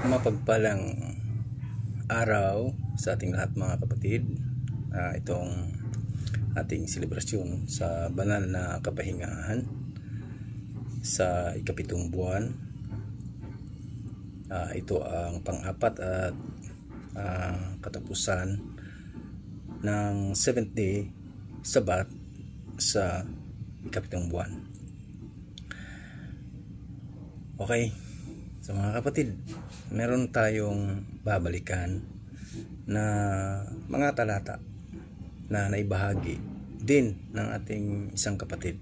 Mapagpalang araw sa ating lahat mga kapatid. Itong ating selebrasyon sa banal na kapahingahan sa ikapitong buwan. Ito ang pang-apat at katapusan ng 7th day Sabat sa ikapitong buwan. Okay, so mga kapatid, meron tayong babalikan na mga talata na naibahagi din ng ating isang kapatid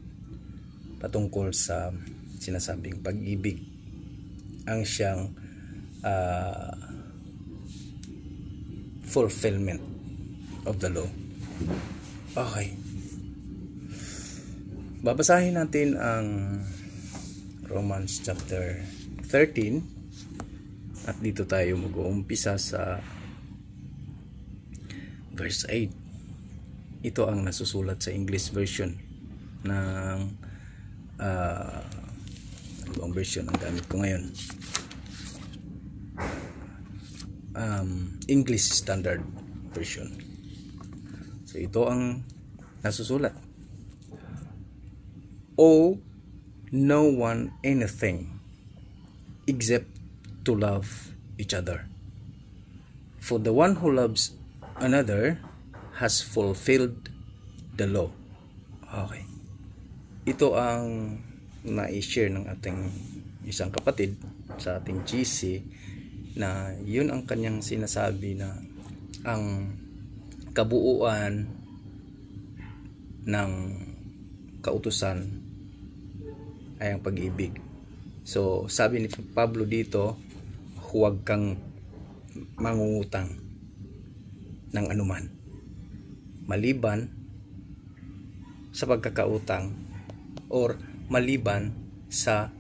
patungkol sa sinasabing pag-ibig ang siyang fulfillment of the law. Okay, babasahin natin ang Romans chapter 13 at dito tayo mag-uumpisa sa verse 8. Ito ang nasusulat sa English version ng ibang version ang gamit ko ngayon, English Standard Version. So ito ang nasusulat: "Owe no one anything except to love each other. For the one who loves another has fulfilled the law." Okay. Ito ang na-share ng ating isang kapatid sa ating GC, na yun ang kanyang sinasabi na ang kabuuan ng kautusan ay ang pag-ibig. So sabi ni Pablo dito, huwag kang mangungutang ng anuman maliban sa pagkakautang or maliban sa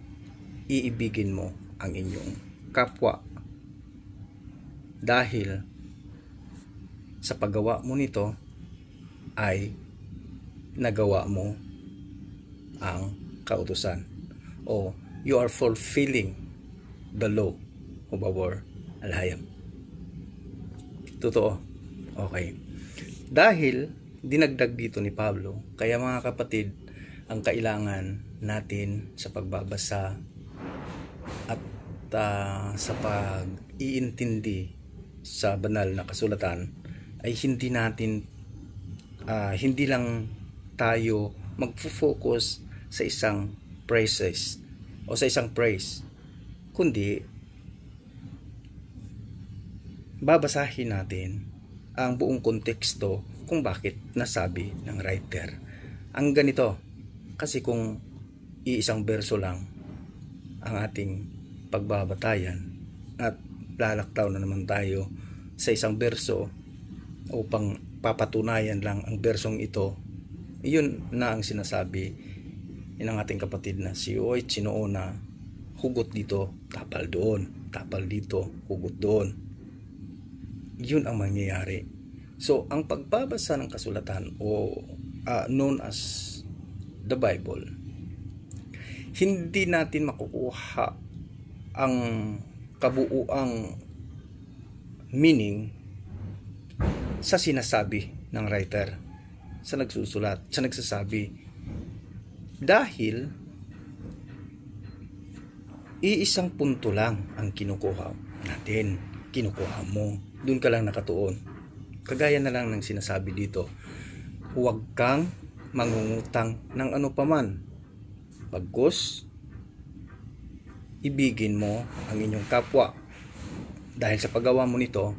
iibigin mo ang inyong kapwa, dahil sa paggawa mo nito ay nagawa mo ang kautusan, o you are fulfilling the law of our alhayam. Totoo. Okay. Dahil dinagdag dito ni Pablo, kaya mga kapatid, ang kailangan natin sa pagbabasa at sa pag-iintindi sa banal na kasulatan ay hindi lang tayo magfo-focus sa isang phrases o sa isang phrase, kundi babasahin natin ang buong konteksto kung bakit nasabi ng writer ang ganito. Kasi kung iisang berso lang ang ating pagbabatayan at lalaktaw na naman tayo sa isang berso upang papatunayan lang ang bersong ito, yun na ang sinasabi ng ating kapatid na si Oy Chinoona, hugot dito, tapal doon, tapal dito, hugot doon. Yun ang mangyayari. So ang pagbabasa ng kasulatan o known as the Bible, hindi natin makukuha ang kabuuang meaning sa sinasabi ng writer, sa nagsusulat, sa nagsasabi, dahil iisang punto lang ang kinukuha natin, kinukuha mo, doon ka lang nakatuon. Kagaya na lang ng sinasabi dito, huwag kang mangungutang ng ano paman, bagkus ibigin mo ang inyong kapwa, dahil sa paggawa mo nito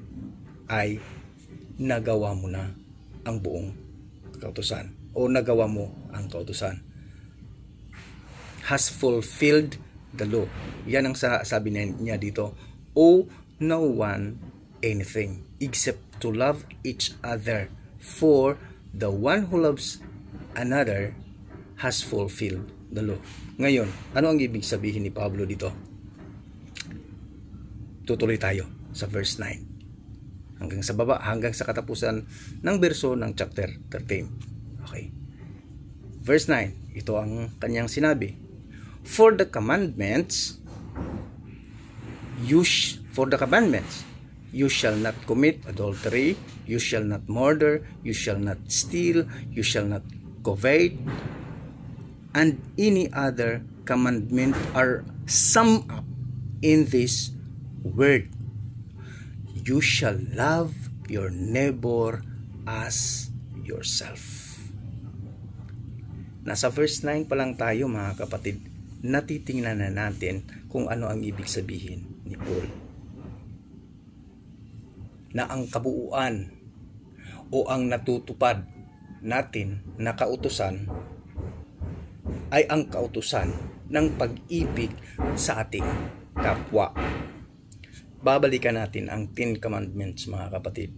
ay nagawa mo na ang buong kautusan, o nagawa mo ang kautusan, has fulfilled the law. Yan ang sabi niya dito, owe no one anything except to love each other, for the one who loves another has fulfilled the law. Ngayon, ano ang ibig sabihin ni Pablo dito? Tutuloy tayo sa verse 9 hanggang sa baba, hanggang sa katapusan ng verso ng chapter 13. Okay. Verse 9, ito ang kanyang sinabi. For the commandments, you For the commandments, you shall not commit adultery, you shall not murder, you shall not steal, you shall not covet, and any other commandment are summed up in this word: you shall love your neighbor as yourself. Nasa verse 9 pa lang tayo mga kapatid, natitingnan na natin kung ano ang ibig sabihin ni Paul. Na ang kabuuan o ang natutupad natin na kautusan ay ang kautusan ng pag-ibig sa ating kapwa. Babalikan natin ang 10 Commandments mga kapatid.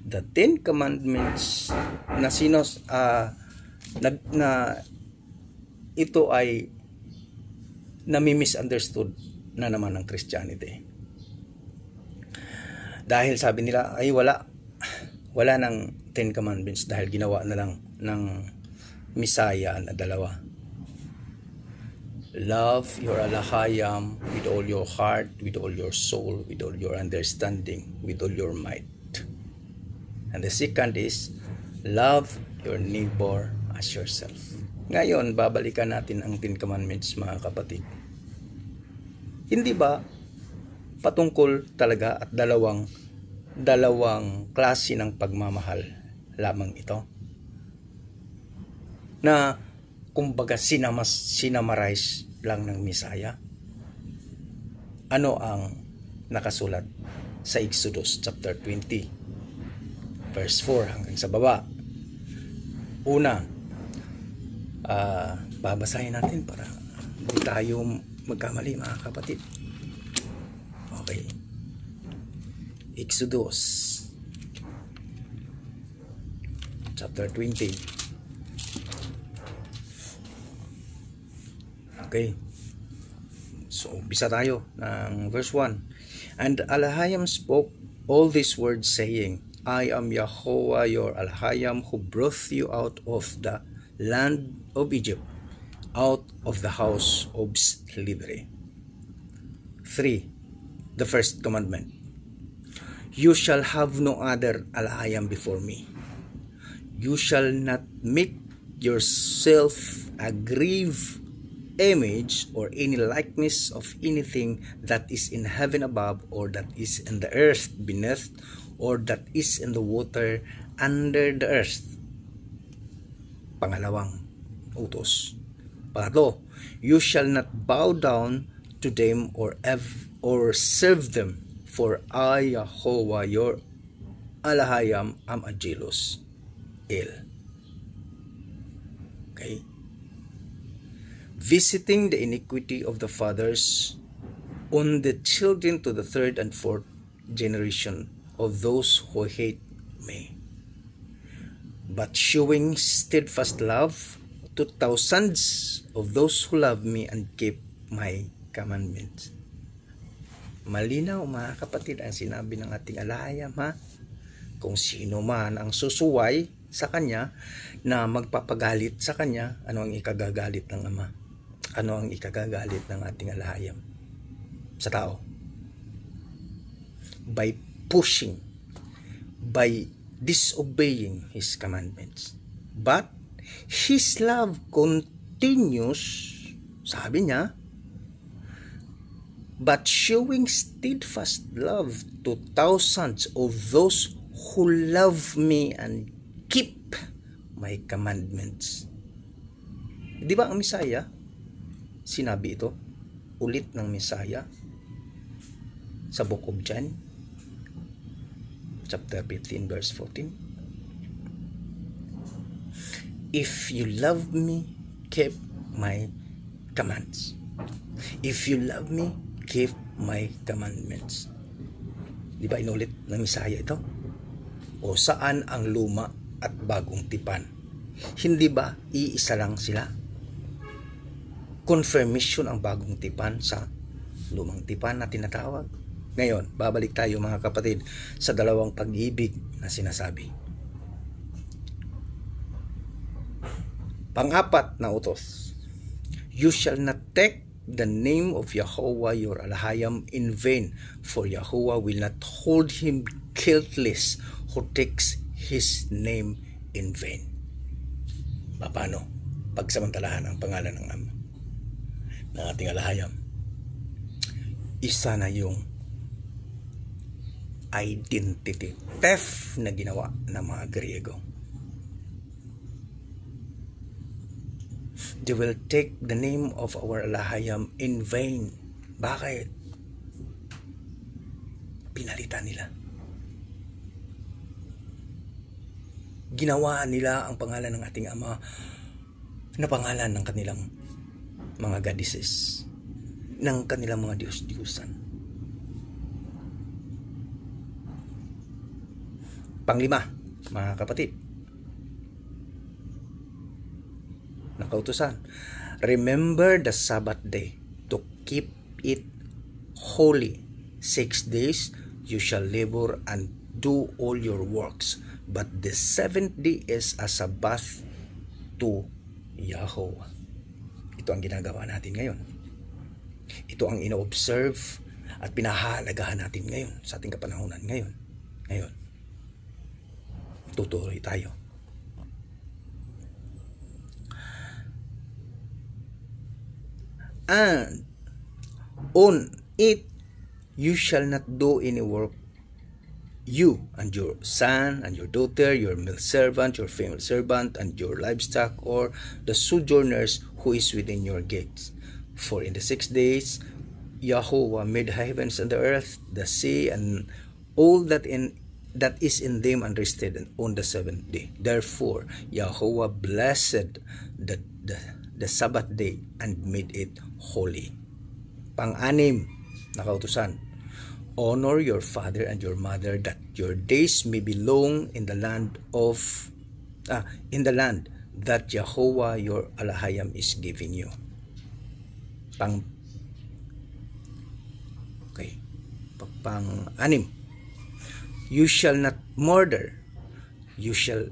The 10 Commandments na ito ay nami-misunderstood na naman ng Christianity. Dahil sabi nila ay wala ng 10 Commandments dahil ginawa na lang ng Misaya na dalawa. Love your alahayam with all your heart, with all your soul, with all your understanding, with all your might. And the second is love your neighbor as yourself. Ngayon, babalikan natin ang 10 Commandments mga kapatid. Hindi ba patungkol talaga at dalawang klase ng pagmamahal lamang ito? Na kumbaga sinamarize lang ng Misaya? Ano ang nakasulat sa Exodus chapter 20 verse 4 hanggang sa baba? Una, babasahin natin para hindi tayo magkamali mga kapatid. Okay. Exodus chapter 20. Okay. So, umpisa tayo ng verse 1. And Alahayam spoke all these words saying, I am Yahweh your Alahayam who brought you out of the land of Egypt, out of the house of slavery. 3. The first commandment. You shall have no other Alahayam before me. You shall not make yourself a grave image or any likeness of anything that is in heaven above, or that is in the earth beneath, or that is in the water under the earth. Pangalawang utos. Pangatlo, you shall not bow down to them or serve them, for I, Yahweh your Alahayam, am a jealous El. Okay. Visiting the iniquity of the fathers on the children to the third and fourth generation of those who hate me, but showing steadfast love to thousands of those who love me and keep my commandments. Malinaw mga kapatid ang sinabi ng ating Alahayam, ha? Kung sino man ang susuway sa kanya na magpapagalit sa kanya, ano ang ikagagalit ng Ama? Ano ang ikagagalit ng ating Alahayam sa tao? By pushing, by disobeying His commandments. But His love continues, sabi niya, but showing steadfast love to thousands of those who love me and keep my commandments. Di ba ang Misaya? Sinabi ito ulit ng Misaya sa Book of John chapter 15 verse 14. If you love me, keep my commands. If you love me, keep my commandments. Di ba inulit ng Misaya ito? O saan ang luma at bagong tipan? Hindi ba iisa lang sila? Confirmation ang bagong tipan sa lumang tipan na tinatawag. Ngayon, babalik tayo mga kapatid sa dalawang pag-ibig na sinasabi. Pang-apat na utos. You shall not take the name of Yahuwah your Elohim in vain, for Yahuwah will not hold him guiltless who takes his name in vain. Paano pagsamantalahan ang pangalan ng Ama ng ating Elohim? Isa na yung identity theft na ginawa ng mga Griego. They will take the name of our Elohim in vain. Bakit? Pinalitan nila. Ginawa nila ang pangalan ng ating Ama na pangalan ng kanilang mga goddesses, ng kanilang mga Diyos-Diyusan. Panglima, mga kapatid, nakautusan, remember the Sabbath day to keep it holy. 6 days you shall labor and do all your works, but the 7th day is a Sabbath to Yahuwah. Ito ang ginagawa natin ngayon. Ito ang ino-observe at pinahahalagahan natin ngayon sa ating kapanahunan ngayon. Tutuloy tayo. And on it you shall not do any work, you and your son and your daughter, your male servant, your female servant, and your livestock, or the sojourners who is within your gates. For in the 6 days Yahuwah made heavens and the earth, the sea, and all that is in them, and rested on the 7th day. Therefore Yahuwah blessed the Sabbath day and made it holy. Pang-anim na kautusan, honor your father and your mother, that your days may be long in the land that Yahuwah your Elohim is giving you. Pang-anim, you shall not murder, you shall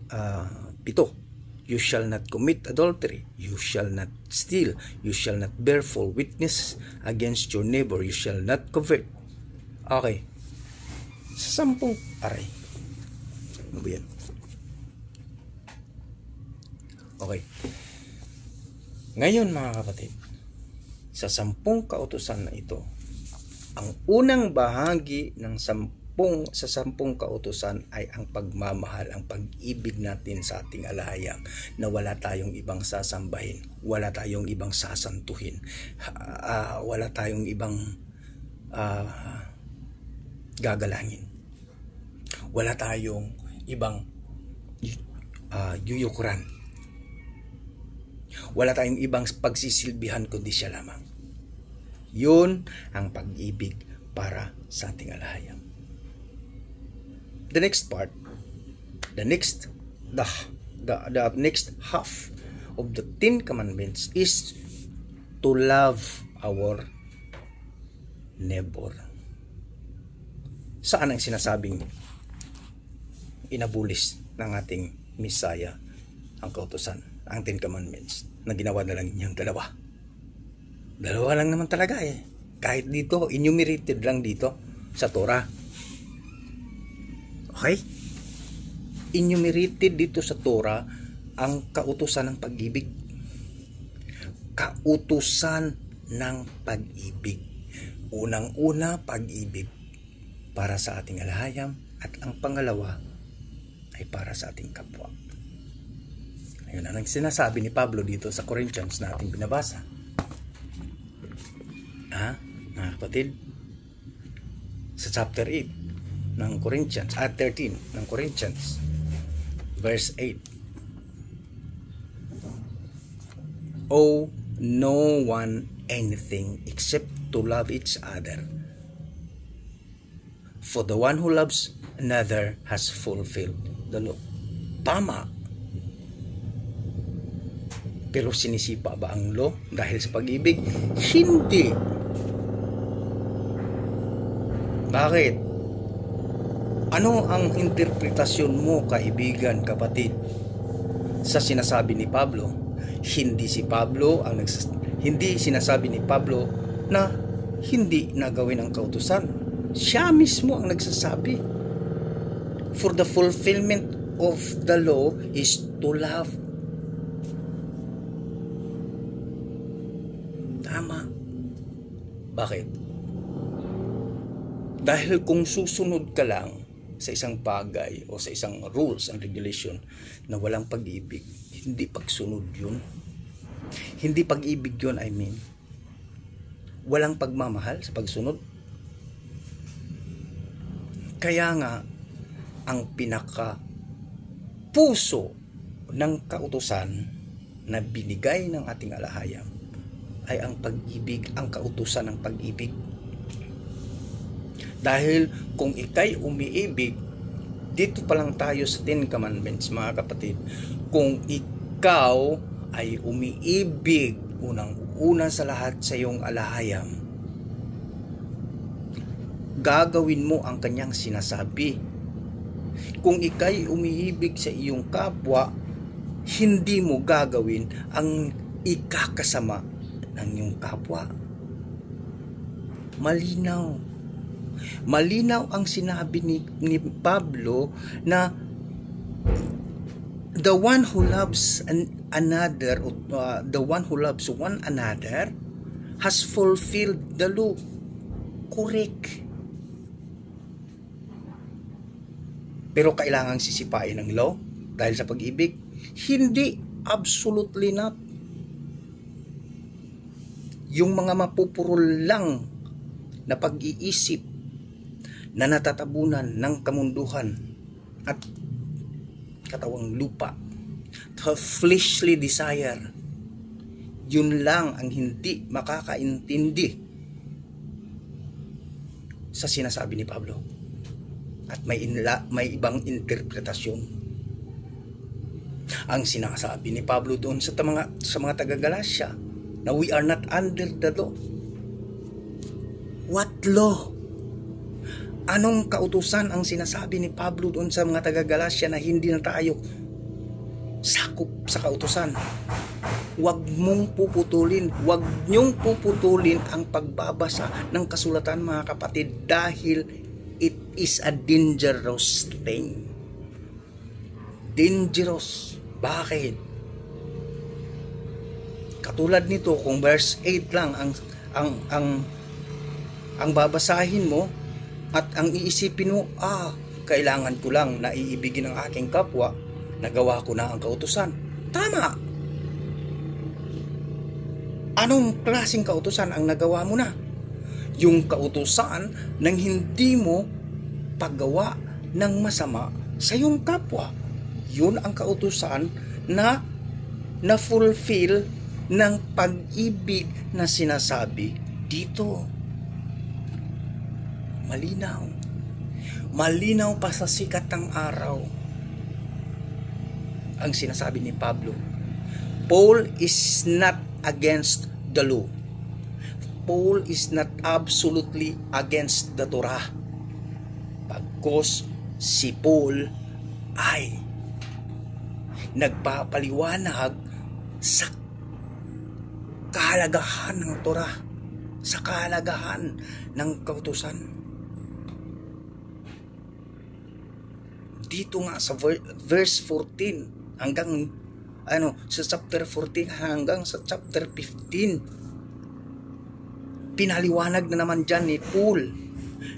you shall not commit adultery, you shall not steal, you shall not bear false witness against your neighbor, you shall not covet. Okay, sa 10 aray, ano ba yan? Okay, ngayon mga kapatid, sa 10 kautusan na ito, ang unang bahagi ng 10 kautusan ay ang pagmamahal, ang pag-ibig natin sa ating Elohim, na wala tayong ibang sasambahin, wala tayong ibang sasantuhin, wala tayong ibang gagalangin, wala tayong ibang yuyukuran, wala tayong ibang pagsisilbihan kundi siya lamang. Yun ang pag-ibig para sa ating Elohim. The next part, the next half of the 10 commandments is to love our neighbor. Saan ang sinasabing inabulis ng ating Messiah ang kautusan, ang 10 commandments, na ginawa na lang niyang dalawa lang naman talaga kahit dito enumerated lang dito sa Torah. Okay? Enumerated dito sa Torah ang kautusan ng pag-ibig. Kautusan ng pag-ibig. Unang-una, pag-ibig para sa ating Elohim, at ang pangalawa ay para sa ating kapwa. Ayun ang sinasabi ni Pablo dito sa Corinthians na ating binabasa. Mga kapatid, sa chapter 8 ng Corinthians, 13 ng Corinthians, verse 8. Owe no one anything except to love each other. For the one who loves another has fulfilled the law. Tama. Pero sinisipa ba ang law dahil sa pag-ibig? Hindi. Bakit? Ano ang interpretasyon mo, kaibigan, kapatid, sa sinasabi ni Pablo? Hindi si Pablo ang Hindi sinasabi ni Pablo na hindi nagawin ang kautusan. Siya mismo ang nagsasabi. For the fulfillment of the law is to love. Tama. Bakit? Dahil kung susunod ka lang sa isang bagay o sa isang rules and regulation na walang pag-ibig, hindi pagsunod yun. Hindi pag-ibig yun, I mean. Walang pagmamahal sa pagsunod. Kaya nga, ang pinaka puso ng kautusan na binigay ng ating alahayam ay ang pag-ibig, ang kautusan ng pag-ibig. Dahil kung ikay umiibig, dito pa lang tayo sa Ten Commandments, mga kapatid. Kung ikaw ay umiibig, unang-una sa lahat sa iyong alahayam, gagawin mo ang kanyang sinasabi. Kung ikay umiibig sa iyong kapwa, hindi mo gagawin ang ikakasama ng iyong kapwa. Malinaw. Malinaw ang sinabi ni Pablo na the one who loves another, the one who loves one another has fulfilled the law. Correct. Pero kailangang sisipain ng law dahil sa pag-ibig? Hindi. Absolutely not. Yung mga mapupurol lang na pag-iisip na natatabunan ng kamunduhan at katawang lupa, the fleshly desire, yun lang ang hindi makakaintindi sa sinasabi ni Pablo. At may ibang interpretasyon. Ang sinasabi ni Pablo doon sa mga taga-Galasya na we are not under the law. What law? Anong kautusan ang sinasabi ni Pablo doon sa mga taga-Galasya na hindi na tayo sakop sa kautusan? Huwag mong puputulin, huwag niyong puputulin ang pagbabasa ng kasulatan, mga kapatid, dahil it is a dangerous thing. Dangerous. Bakit? Katulad nito, kung verse 8 lang ang babasahin mo at ang iisipin mo, kailangan ko lang na iibigin ang aking kapwa, nagawa ko na ang kautusan. Tama. Anong klaseng kautusan ang nagawa mo na? Yung kautusan ng hindi mo paggawa ng masama sa iyong kapwa. Yun ang kautusan na na-fulfill ng pag-ibig na sinasabi dito. Malinaw. Malinaw pa sa sikat ng araw ang sinasabi ni Pablo. Paul is not against the law. Paul is not absolutely against the Torah. Pagkos si Paul ay nagpapaliwanag sa kahalagahan ng Torah, sa kahalagahan ng kautusan. Dito nga sa verse 14 hanggang sa chapter 14 hanggang sa chapter 15, pinaliwanag na naman dyan ni Paul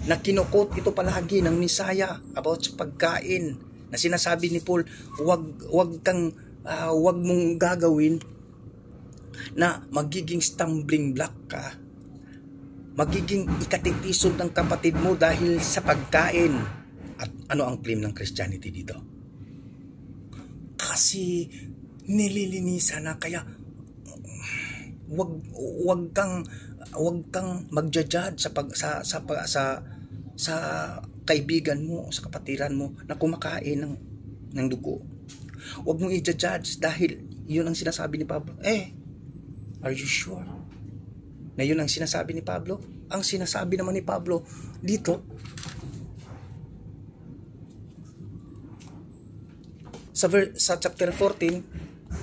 na kinukot ito palagi ng Misaya about sa pagkain, na sinasabi ni Paul, wag mong gagawin na magiging stumbling block ka, magiging ikatitisod ng kapatid mo dahil sa pagkain. At ano ang claim ng Christianity dito? Kasi nililinisan na, kaya wag kang magja-judge sa kaibigan mo, sa kapatiran mo na kumakain ng dugo. Wag mong i-judge dahil yun ang sinasabi ni Pablo. Are you sure na yun ang sinasabi ni Pablo? Ang sinasabi naman ni Pablo dito sa chapter 14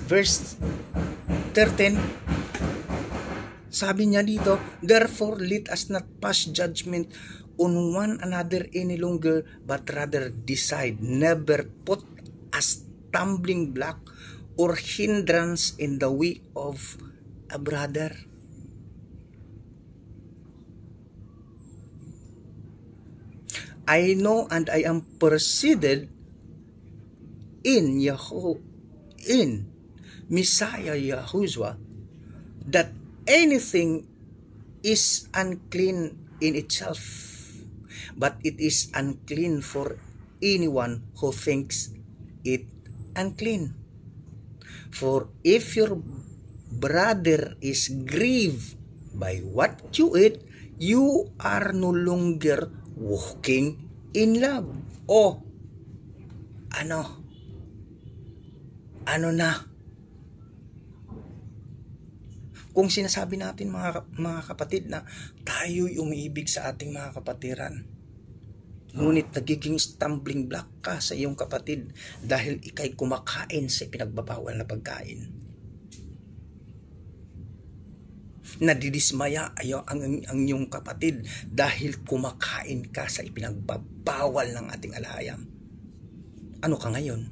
verse 13, Sabi niya dito, therefore let us not pass judgment on one another any longer, but rather decide, never put a stumbling block or hindrance in the way of a brother. I know and I am persuaded in Messiah Yahushua that anything is unclean in itself, but it is unclean for anyone who thinks it unclean. For if your brother is grieved by what you eat, you are no longer walking in love. O, ano na? Kung sinasabi natin mga kapatid na tayo'y umiibig sa ating mga kapatiran, ngunit nagiging stumbling block ka sa iyong kapatid dahil ikay kumakain sa pinagbabawal na pagkain. Nadidismaya ang iyong kapatid dahil kumakain ka sa ipinagbabawal ng ating alahayam. Ano ka ngayon?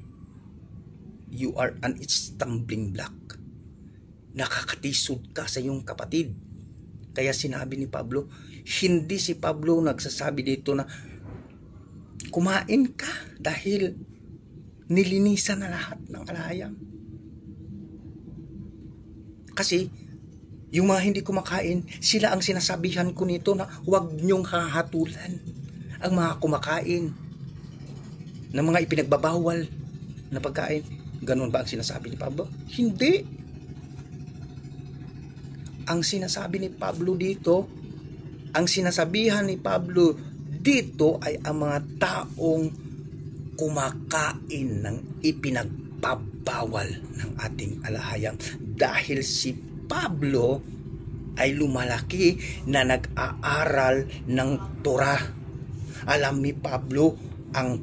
You are an stumbling block. Nakakatisod ka sa iyong kapatid. Kaya sinabi ni Pablo, hindi si Pablo nagsasabi dito na kumain ka dahil nilinisan na lahat ng alahayam. Kasi yung mga hindi kumakain, sila ang sinasabihan ko nito na huwag niyong hahatulan ang mga kumakain ng mga ipinagbabawal na pagkain. Ganun ba ang sinasabi ni Pablo? Hindi. Ang sinasabi ni Pablo dito, ang sinasabihan ni Pablo dito ay ang mga taong kumakain ng ipinagbabawal ng ating alahayam. Dahil si Pablo ay lumalaki na nag-aaral ng Torah. Alam ni Pablo ang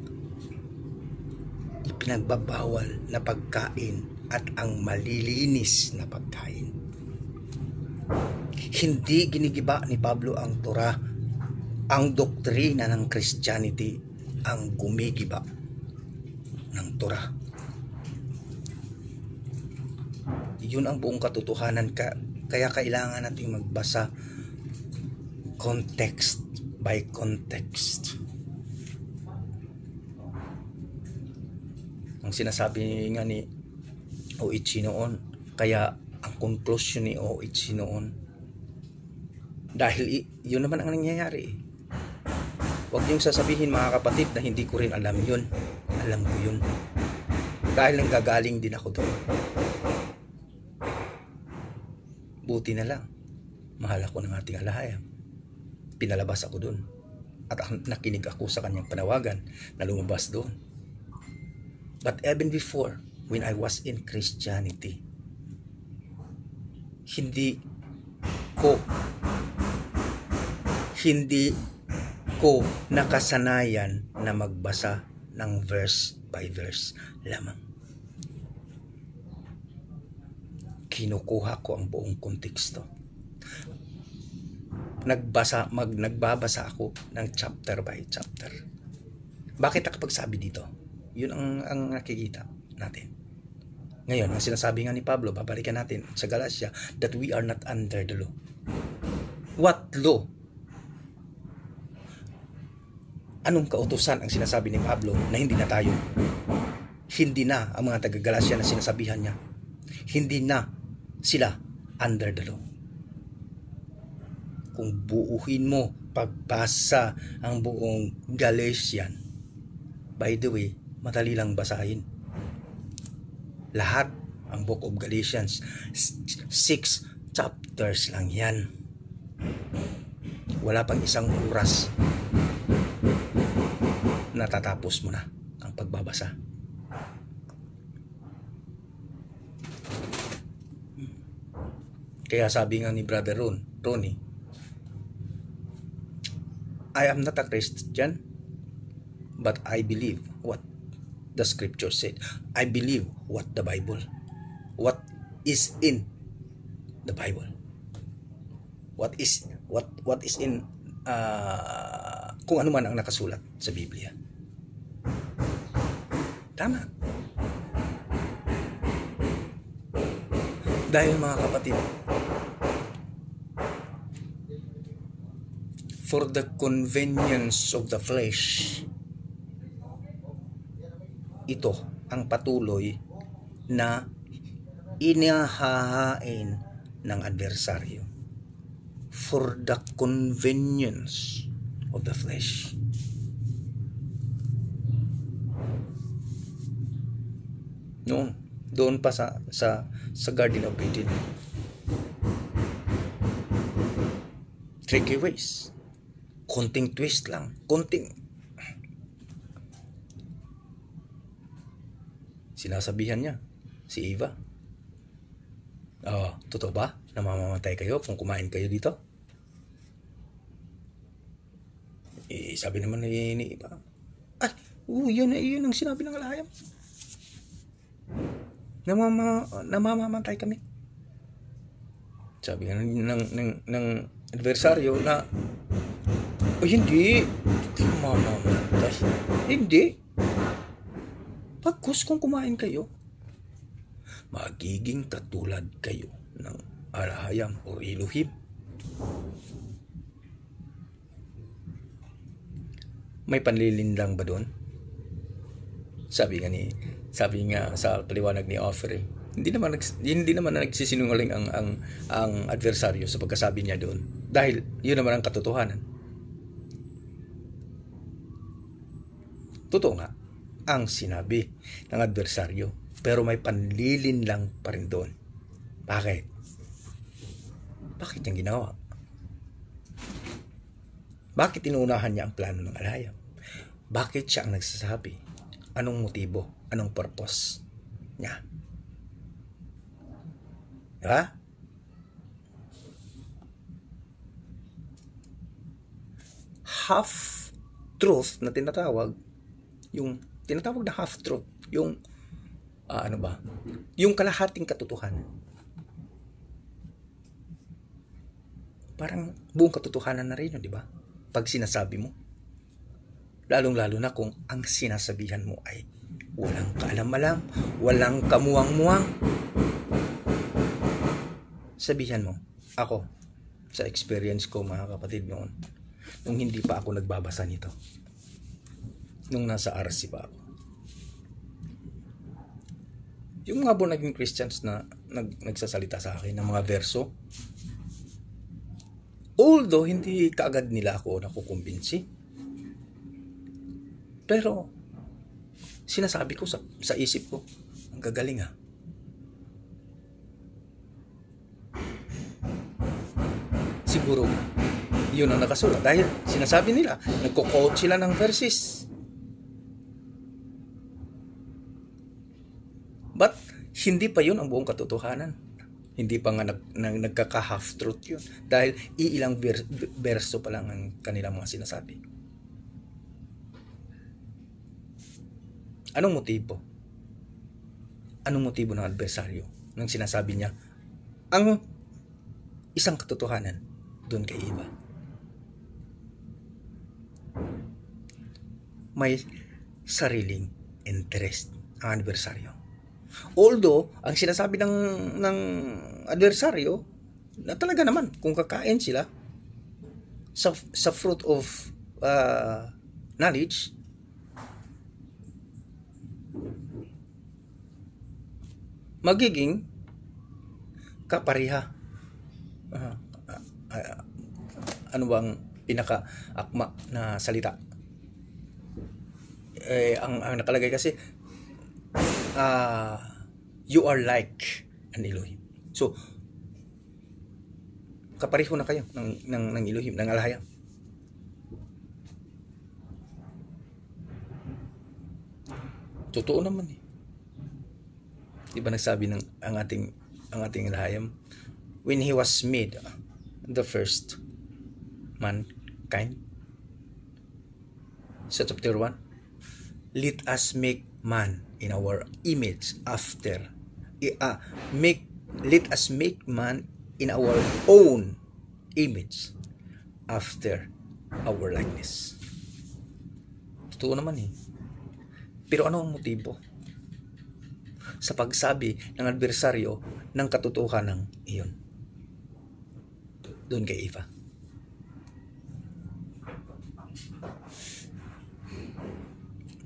ipinagbabawal na pagkain at ang malilinis na pagkain. Hindi ginigiba ni Pablo ang Torah. Ang doktrina ng Christianity ang gumigiba ng Torah. Yun ang buong katotohanan. Kaya kailangan natin magbasa context by context. Ang sinasabi nga ni Oichi noon, kaya ang conclusion ni Oichi noon, dahil yun naman ang nangyayari. Huwag niyong sasabihin mga kapatid na hindi ko rin alam yun. Alam ko yun. Dahil nanggagaling din ako doon. Buti na lang, mahal ako ng ating alahayam. Pinalabas ako doon. At nakinig ako sa kanyang panawagan na lumabas doon. But even before, when I was in Christianity, hindi ko nakasanayan na magbasa ng verse by verse lamang. Kinukuha ko ang buong konteksto. Nagbabasa ako ng chapter by chapter. Bakit nakapagsabi dito? Yun ang nakikita natin. Ngayon, ang sinasabi nga ni Pablo, babalikan natin sa Galatia, that we are not under the law. What law? Anong kautusan ang sinasabi ni Pablo na hindi na tayo? Hindi na ang mga taga-Galatia na sinasabihan niya. Hindi na sila under the law. Kung buuhin mo pagbasa ang buong Galatian, by the way, madali lang basahin. Lahat ang Book of Galatians, 6 chapters lang yan. Wala pang isang oras, natatapos mo na ang pagbabasa. Kaya sabi nga ni Brother Ronnie, I am not a Christian, but I believe what the scripture said. I believe what the Bible, what is in the Bible. what is in kung ano man ang nakasulat sa Biblia. Tama. Dahil mga kapatid, for the convenience of the flesh, ito ang patuloy na inahahain ng adversaryo. For the convenience of the flesh. Doon pa sa Garden of Eden. Tricky ways. Konting twist lang. Sinasabihan niya si Eva. Totoo ba na mamamatay kayo kung kumain kayo dito? Sabi naman ni Eva, yun ang sinabi ng alahayam. Namamatay kami. Sabi nga ng adversaryo na, hindi mamamatay. Hindi. Pagkus kung kumain kayo, magiging katulad kayo ng alahayam o Elohim. May panlilinlang ba doon? Sabi nga sa paliwanag ni Offering, hindi naman nagsisinungaling ang adversaryo sa pagkasabi niya doon, dahil yun naman ang katotohanan. Totoo nga ang sinabi ng adversaryo, pero may panlilinlang pa rin doon. Bakit niyang ginawa? Bakit inuunahan niya ang plano ng alahayam? Bakit siya ang nagsasabi? Anong motibo? Anong purpose niya? Diba? Half truth na tinatawag, yung tinatawag na half truth, yung yung kalahating katotohanan. Parang buong katotohanan na rin yun, di ba? Pag sinasabi mo, lalong-lalo na kung ang sinasabihan mo ay walang kaalam-alam, walang kamuwang-muwang. Sabihan mo, ako, sa experience ko mga kapatid noon, nung hindi pa ako nagbabasa nito, nung nasa RC pa ako, yung mga naging Christians na nagsasalita sa akin ng mga verso, although hindi kaagad nila ako nakukumbinsi, pero sinasabi ko sa isip ko, ang gagaling ha. Siguro yun ang nakasulat dahil sinasabi nila, nagko-quote sila ng verses. But hindi pa yun ang buong katotohanan. Hindi pa nga nagkaka-half truth yun. Dahil iilang verso pa lang ang kanilang mga sinasabi. Anong motibo? Anong motibo ng adversaryo nang sinasabi niya ang isang katotohanan doon kay Eva? May sariling interest ang adversaryo. Although, ang sinasabi ng adversaryo, na talaga naman, kung kakain sila sa fruit of knowledge, magiging kapariha. Ano bang pinaka-akma na salita? Ang nakalagay kasi, you are like an Elohim. So, kapariho na kayo ng Elohim, ng alahayam. Totoo naman eh. Di ba nagsabi ang ating alahayam, when he was made the first mankind, sa chapter 1, let us make man in our image let us make man in our own image after our likeness. Totoo naman eh. Pero ano ang motibo sa pagsabi ng adversaryo ng katotohanan iyon doon kay Eva?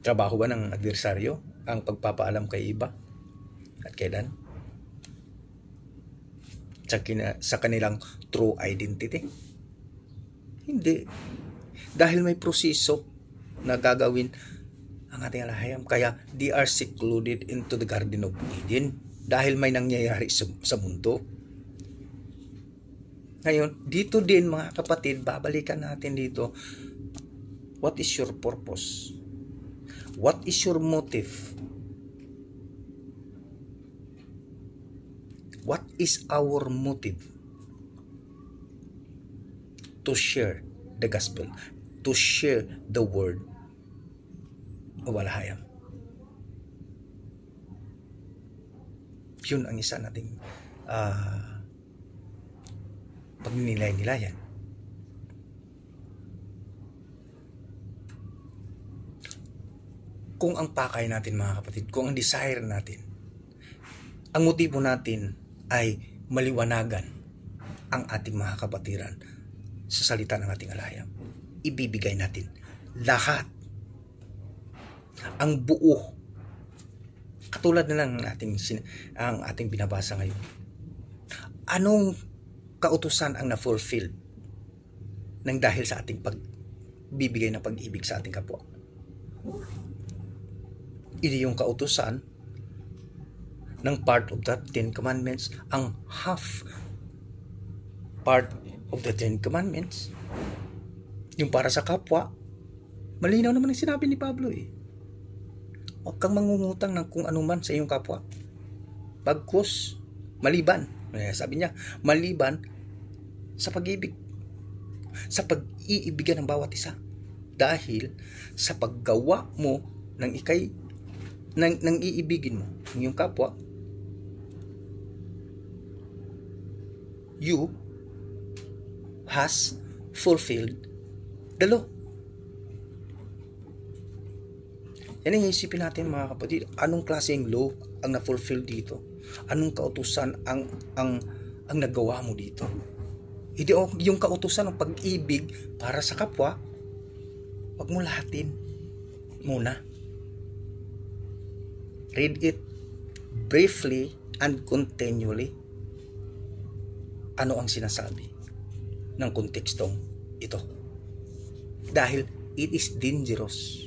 Trabaho ba ng adversaryo ang pagpapaalam kay Eva at kay Dan sa kanilang true identity? Hindi. Dahil may proseso na gagawin ang ating alahayam. Kaya they are secluded into the Garden of Eden dahil may nangyayari sa mundo. Ngayon, dito din mga kapatid, babalikan natin dito. What is your purpose? What is your motive? What is our motive? To share the gospel, to share the word o walahayam. Yun ang isa nating pagninilay-nilayan. Kung ang pakay natin mga kapatid, kung ang desire natin, ang motibo natin ay maliwanagan ang ating mga kapatiran sa salita ng ating alahayam, ibibigay natin lahat, ang buo, katulad na lang ang ating binabasa ngayon. Anong kautusan ang na-fulfill ng dahil sa ating pagbibigay ng pag-ibig sa ating kapwa? Ini yung kautusan ng part of the Ten Commandments, ang half part of the Ten Commandments, yung para sa kapwa. Malinaw naman ang sinabi ni Pablo eh. Huwag kang mangungutang ng kung anuman sa iyong kapwa. Bagkus, maliban. Sabi niya, maliban sa pag-ibig. Sa pag-iibigan ng bawat isa. Dahil sa paggawa mo ng ng iibigin mo ng iyong kapwa, you has fulfilled the law. Yan ang isipin natin mga kapatid. Anong klaseng law ang na-fulfill dito? Anong kautusan ang nagawa mo dito? Hindi yung kautusan ng pag-ibig para sa kapwa, wag mo lahatin muna. Read it briefly and continually. Ano ang sinasabi ng kontekstong ito? Dahil it is dangerous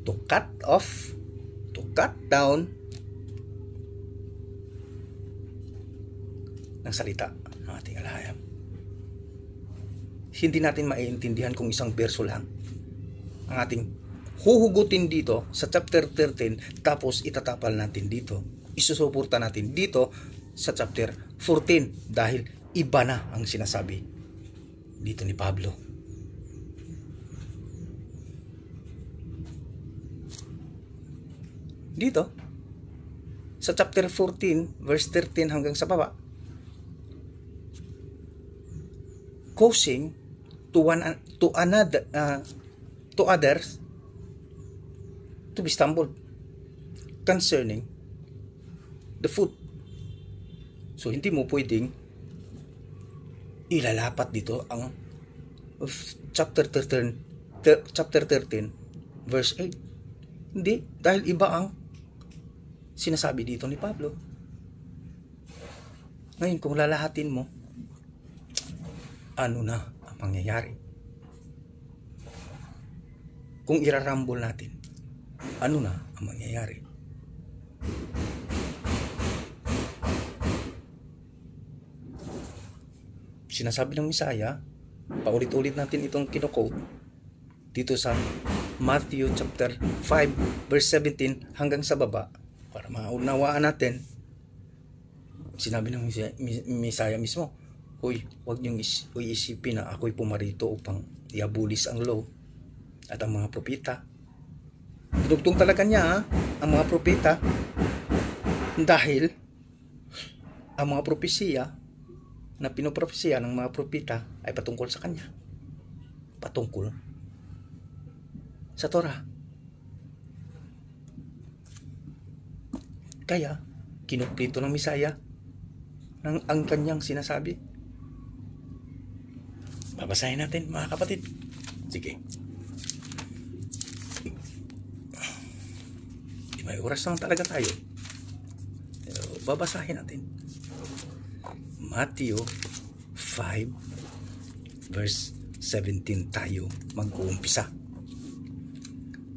to cut off, to cut down ng salita ng ating alahayam. Hindi natin maiintindihan kung isang verso lang ang ating huhugutin dito sa chapter 13, tapos itatapal natin dito, isusuporta natin dito sa chapter 14 dahil iba na ang sinasabi dito ni Pablo. Dito sa chapter 14 verse 13 hanggang sa baba, causing to others to be stumbled concerning the food. So hindi mo pwedeng ilalapat dito ang chapter 13 verse 8. Hindi, dahil iba ang sinasabi dito ni Pablo. Ngayon kung lalahatin mo, ano na ang mangyayari? Kung irarambol natin, ano na ang mangyayari? Sinasabi ng Misaya, paulit-ulit natin itong kino-quote dito sa Matthew chapter 5 verse 17 hanggang sa baba para maunawaan natin. Sinabi ng Misaya mismo, "Hoy, huwag niyong isipin na ako'y pumarito upang iabulis ang law at ang mga propeta." Dinugtong talaga niya ang mga propeta dahil ang mga propesiya na pinopropesya ng mga propeta ay patungkol sa kanya. Patungkol sa Torah. Kaya, kinumpleto ng Misaya ang kanyang sinasabi. Babasahin natin, mga kapatid. Sige. May oras lang talaga tayo. Pero babasahin natin. Matthew 5 verse 17 tayo mag-uumpisa.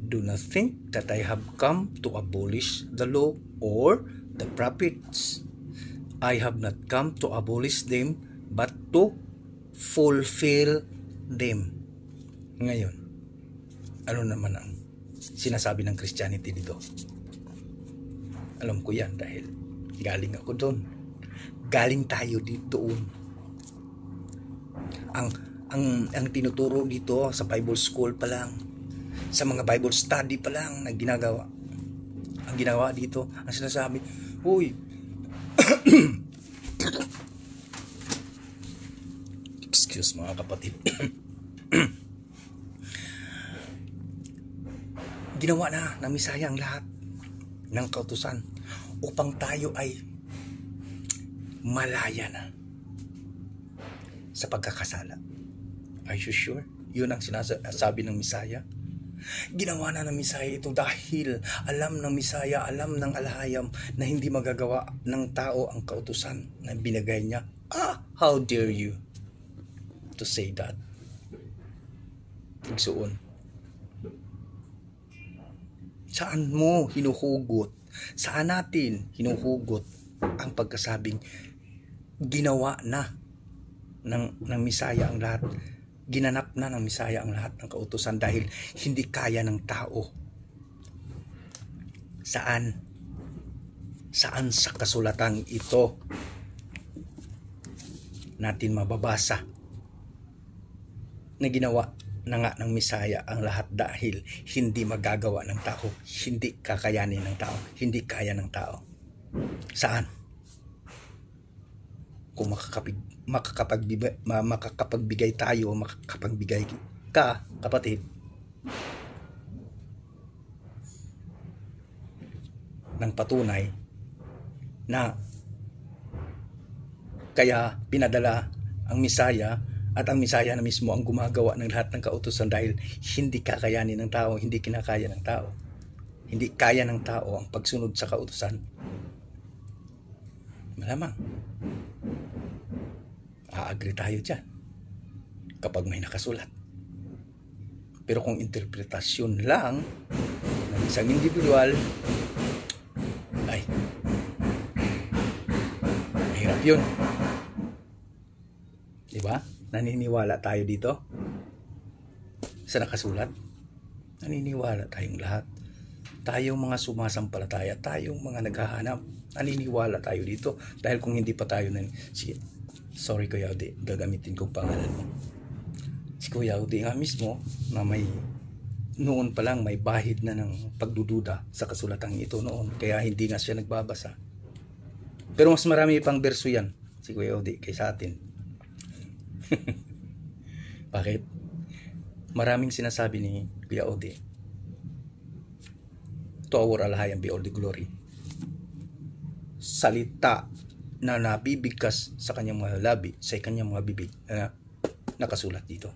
Do not think that I have come to abolish the law or the prophets. I have not come to abolish them, but to fulfill them. Ngayon, ano naman ang sinasabi ng Christianity dito? Alam ko yan dahil galing ako doon. Galing tayo dito. Ang tinuturo dito sa Bible school pa lang, sa mga Bible study pa lang na ginagawa. Ang ginawa dito, ang sinasabi, huy, excuse mga kapatid. Ginawa na ng Misaya ang lahat ng kautusan upang tayo ay malaya na sa pagkakasala. Are you sure? Yun ang sinasabi ng Misaya. Ginawa na ng Misaya ito dahil alam ng Misaya, alam ng alahayam na hindi magagawa ng tao ang kautusan na binigay niya. How dare you to say that? Igsuon. Saan mo hinuhugot? Saan natin hinuhugot ang pagkasabing ginawa na ng Misaya ang lahat? Ginanap na ng Misaya ang lahat ng kautusan dahil hindi kaya ng tao. Saan? Saan sa kasulatang ito natin mababasa na ginawa na nga ng Misaya ang lahat dahil hindi magagawa ng tao, hindi kakayanin ng tao, hindi kaya ng tao. Saan? Kung makakapagbigay tayo, makakapagbigay ka, kapatid, ng patunay na kaya pinadala ang Misaya at ang Misaya na mismo ang gumagawa ng lahat ng kautusan dahil hindi kakayanin ng tao, hindi kinakaya ng tao. Hindi kaya ng tao ang pagsunod sa kautusan. Malamang agree tayo dyan kapag may nakasulat. Pero kung interpretasyon lang ng isang individual, ay mahirap yun. Diba? Naniniwala tayo dito sa nakasulat. Naniniwala tayong lahat. Tayong mga sumasampalataya, tayong mga naghahanap, naniniwala tayo dito. Dahil kung hindi pa tayo sige, sorry Kuya Udi, gagamitin kong pangalan mo. Si Kuya Udi nga mismo na may noon pa lang may bahid na ng pagdududa sa kasulatang ito noon, kaya hindi nga siya nagbabasa. Pero mas marami pang verso yan si Kuya Udi kaysa atin. Bakit? Maraming sinasabi ni Kuya Udi, to our alahayam be all the glory. Salita na nabibigkas sa kanyang mga labi, sa kanyang mga bibig, nakasulat dito.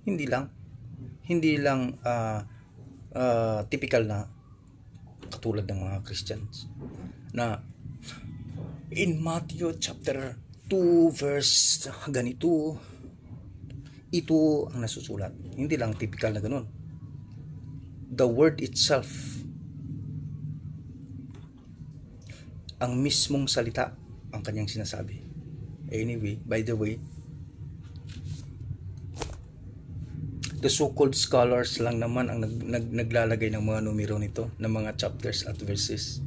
Hindi lang typical na katulad ng mga Christians na in Matthew chapter 2 verse ganito, ito ang nasusulat. Hindi lang typical na ganun. The word itself, ang mismong salita ang kanyang sinasabi. Anyway, by the way, the so-called scholars lang naman ang naglalagay ng mga numero nito, ng mga chapters at verses.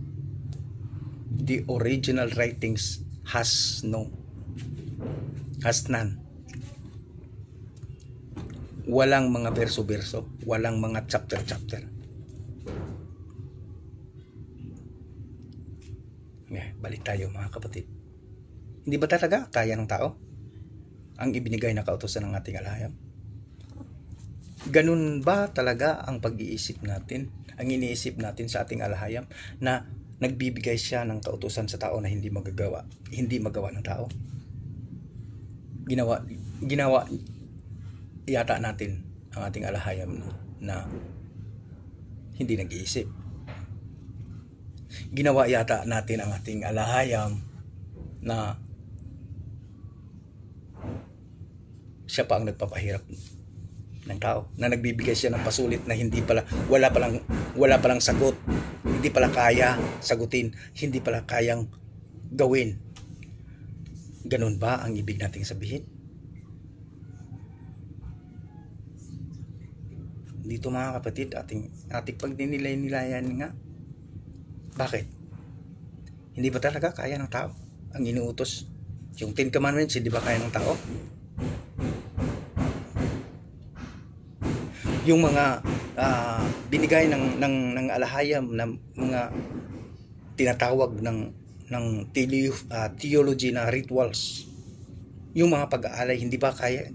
The original writings has none. Walang mga verso-verso, walang mga chapter-chapter. Balik tayo mga kapatid. Hindi ba talaga kaya ng tao? ang ibinigay na kautusan ng ating alahayam? Ganun ba talaga ang pag-iisip natin, ang iniisip natin sa ating alahayam, na nagbibigay siya ng kautusan sa tao na hindi magawa ng tao? Ginawa yata natin ang ating alahayam na hindi nag-iisip. Ginawa yata natin ang ating alahayam na siya pa ang nagpapahirap ng tao, na nagbibigay siya ng pasulit na wala palang sagot, hindi pala kaya sagutin, hindi pala kayang gawin. Ganun ba ang ibig nating sabihin? Dito mga kapatid, ating pagninilay-nilayan nga. Bakit? Hindi ba talaga kaya ng tao ang inuutos? Yung 10 Commandments, hindi ba kaya ng tao? Yung mga binigay ng alahayam na mga tinatawag ng theology na rituals, yung mga pag-aalay, hindi ba kaya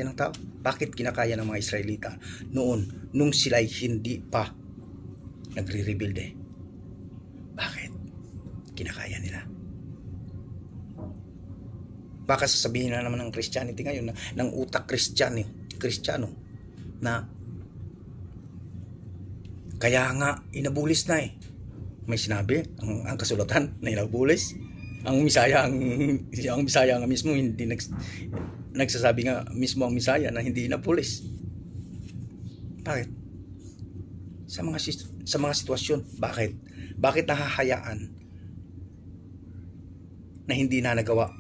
ng tao? Bakit kinakaya ng mga Israelita noon nung sila'y hindi pa nagre-rebuild? Bakit kinakaya nila? Baka sasabihin na naman ng Christianity ngayon, ng utak Kristiyano, na kaya nga inabulis na May sinabi ang kasulatan na inabulis. Ang Misaya nga mismo hindi nagsasabi nga mismo ang Misaya na hindi inabulis. Bakit? Sa mga sitwasyon, bakit nahahayaan na hindi na nagawa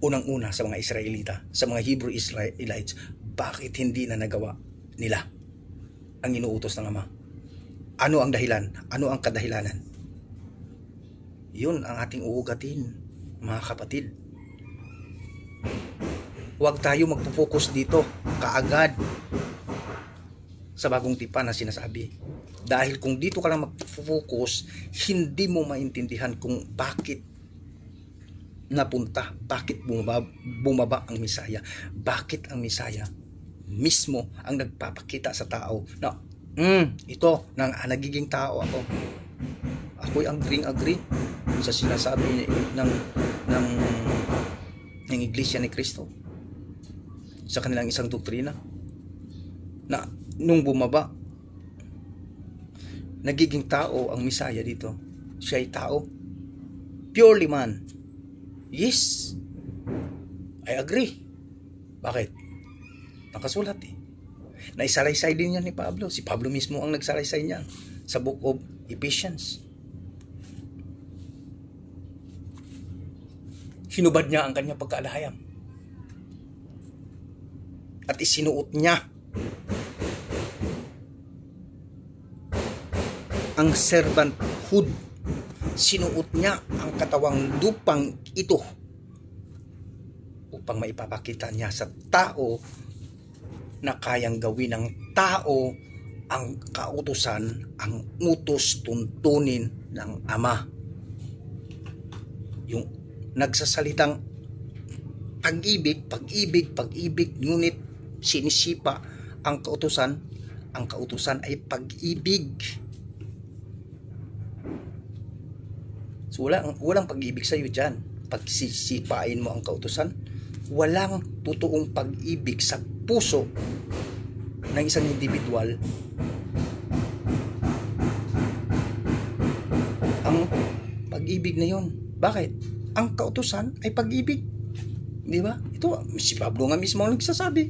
unang-una sa mga Israelita, sa mga Hebrew Israelites? Bakit hindi na nagawa nila ang inuutos ng Ama? Ano ang dahilan? Ano ang kadahilanan? Yun ang ating uugatin, mga kapatid. Huwag tayo magpo-focus dito kaagad sa bagong tipan na sinasabi. Dahil kung dito ka lang magpo-focus, hindi mo maintindihan kung bakit napunta, bakit bumaba ang Misaya, bakit ang Misaya mismo ang nagpapakita sa tao na ito, nagiging tao ako. Ako'y agree sa sinasabi ng Iglesia ni Cristo sa kanilang isang doktrina, na nung bumaba, nagiging tao ang Misaya dito. Siya ay tao, purely man. Yes, I agree. Bakit? Nakasulat Naisalaysay din yan ni Pablo. Si Pablo mismo ang nagsalaysay niya sa book of Ephesians. Hinubad niya ang kanyang pagkaalahayam at isinuot niya ang servanthood. Sinuot niya ang katawang lupang ito upang maipapakita niya sa tao na kayang gawin ng tao ang kautusan, ang utos tuntunin ng Ama. Yung nagsasalitang pag-ibig, ngunit sinisipa ang kautusan. Ang kautusan ay pag-ibig. So walang pag-ibig sa iyo diyan. Pag sisipain mo ang kautusan, walang totoong pag-ibig sa puso ng isang individual. Ang pag-ibig na yon. Bakit? Ang kautusan ay pag-ibig. Di ba? Ito, si Pablo nga mismo ang nagsasabi.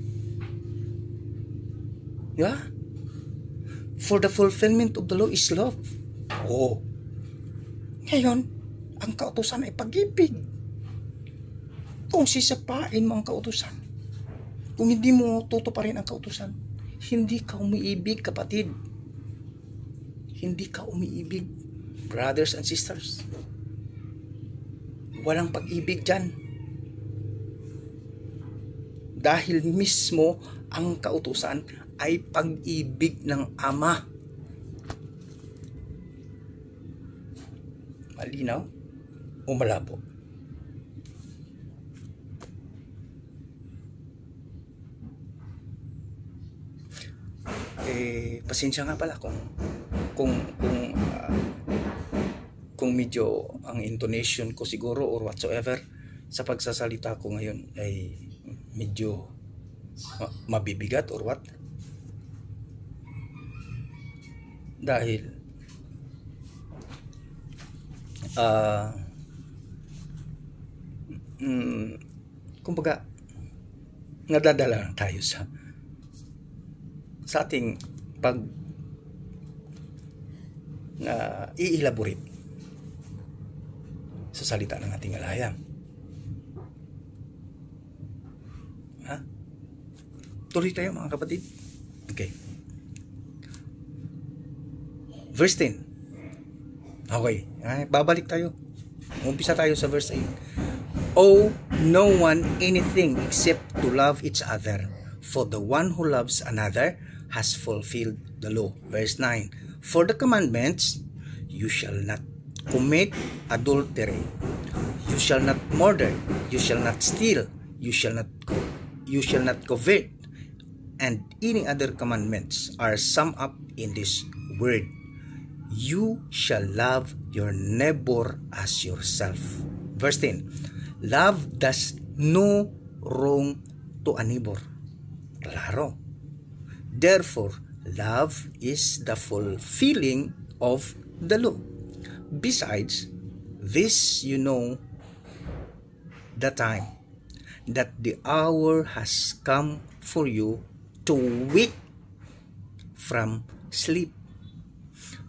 Di ba? For the fulfillment of the law is love. Oh. Ngayon, ang kautusan ay pag-ibig. Kung sisapain mo ang kautusan, kung hindi mo tutuparin ang kautusan, hindi ka umiibig, kapatid. Hindi ka umiibig, brothers and sisters. Walang pag-ibig dyan. Dahil mismo ang kautusan ay pag-ibig ng Ama. Malinaw o malabo? pasensya nga pala kung kung medyo ang intonation ko siguro or whatsoever sa pagsasalita ko ngayon ay medyo mabibigat or what, dahil kumbaga nadadala lang tayo sa ating pag i-elaborate sa salita ng ating alahayam. Tuloy tayo mga kapatid. Okay. Verse 10. Okay. Babalik tayo. Umpisa tayo sa verse 8. Owe no one anything except to love each other, for the one who loves another has fulfilled the law. Verse 9. For the commandments, you shall not commit adultery, you shall not murder, you shall not steal, you shall not covet, and any other commandments are summed up in this word: you shall love your neighbor as yourself. Verse 10. Love does no wrong to a neighbor. Klaro. Therefore, love is the fulfilling of the law. Besides this, you know the time, that the hour has come for you to wake from sleep.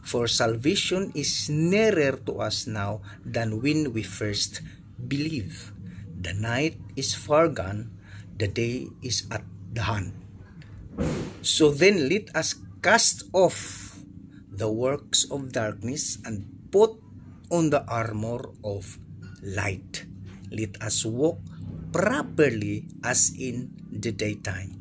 For salvation is nearer to us now than when we first believed. The night is far gone, the day is at the hand. So then let us cast off the works of darkness and put on the armor of light. Let us walk properly as in the daytime,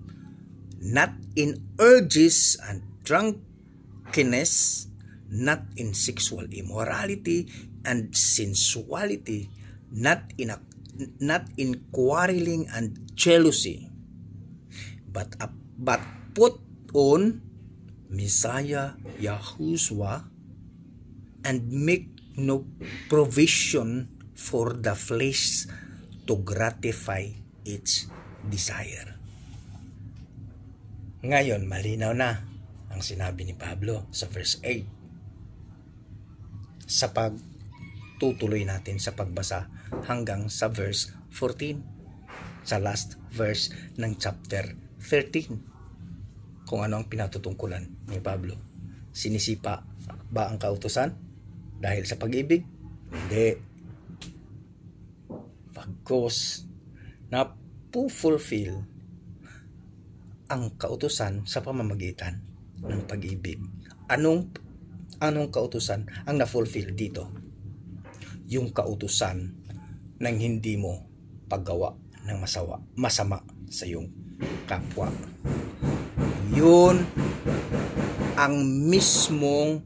not in urges and drunkenness, not in sexual immorality and sensuality, not in quarreling and jealousy, but put on Messiah Yahushua, and make no provision for the flesh to gratify its desire. Ngayon, malinaw na ang sinabi ni Pablo sa verse 8. Sa pagtutuloy natin sa pagbasa hanggang sa verse 14, sa last verse ng chapter 13. Kung ano ang pinatutungkulan ni Pablo. Sinisipa ba ang kautusan dahil sa pag-ibig? Hindi. Pagkos na fulfill ang kautusan sa pamamagitan ng pag-ibig. Anong kautusan ang na-fulfill dito? Yung kautusan ng hindi mo paggawa ng masama sa iyong kapwa. Yun ang mismong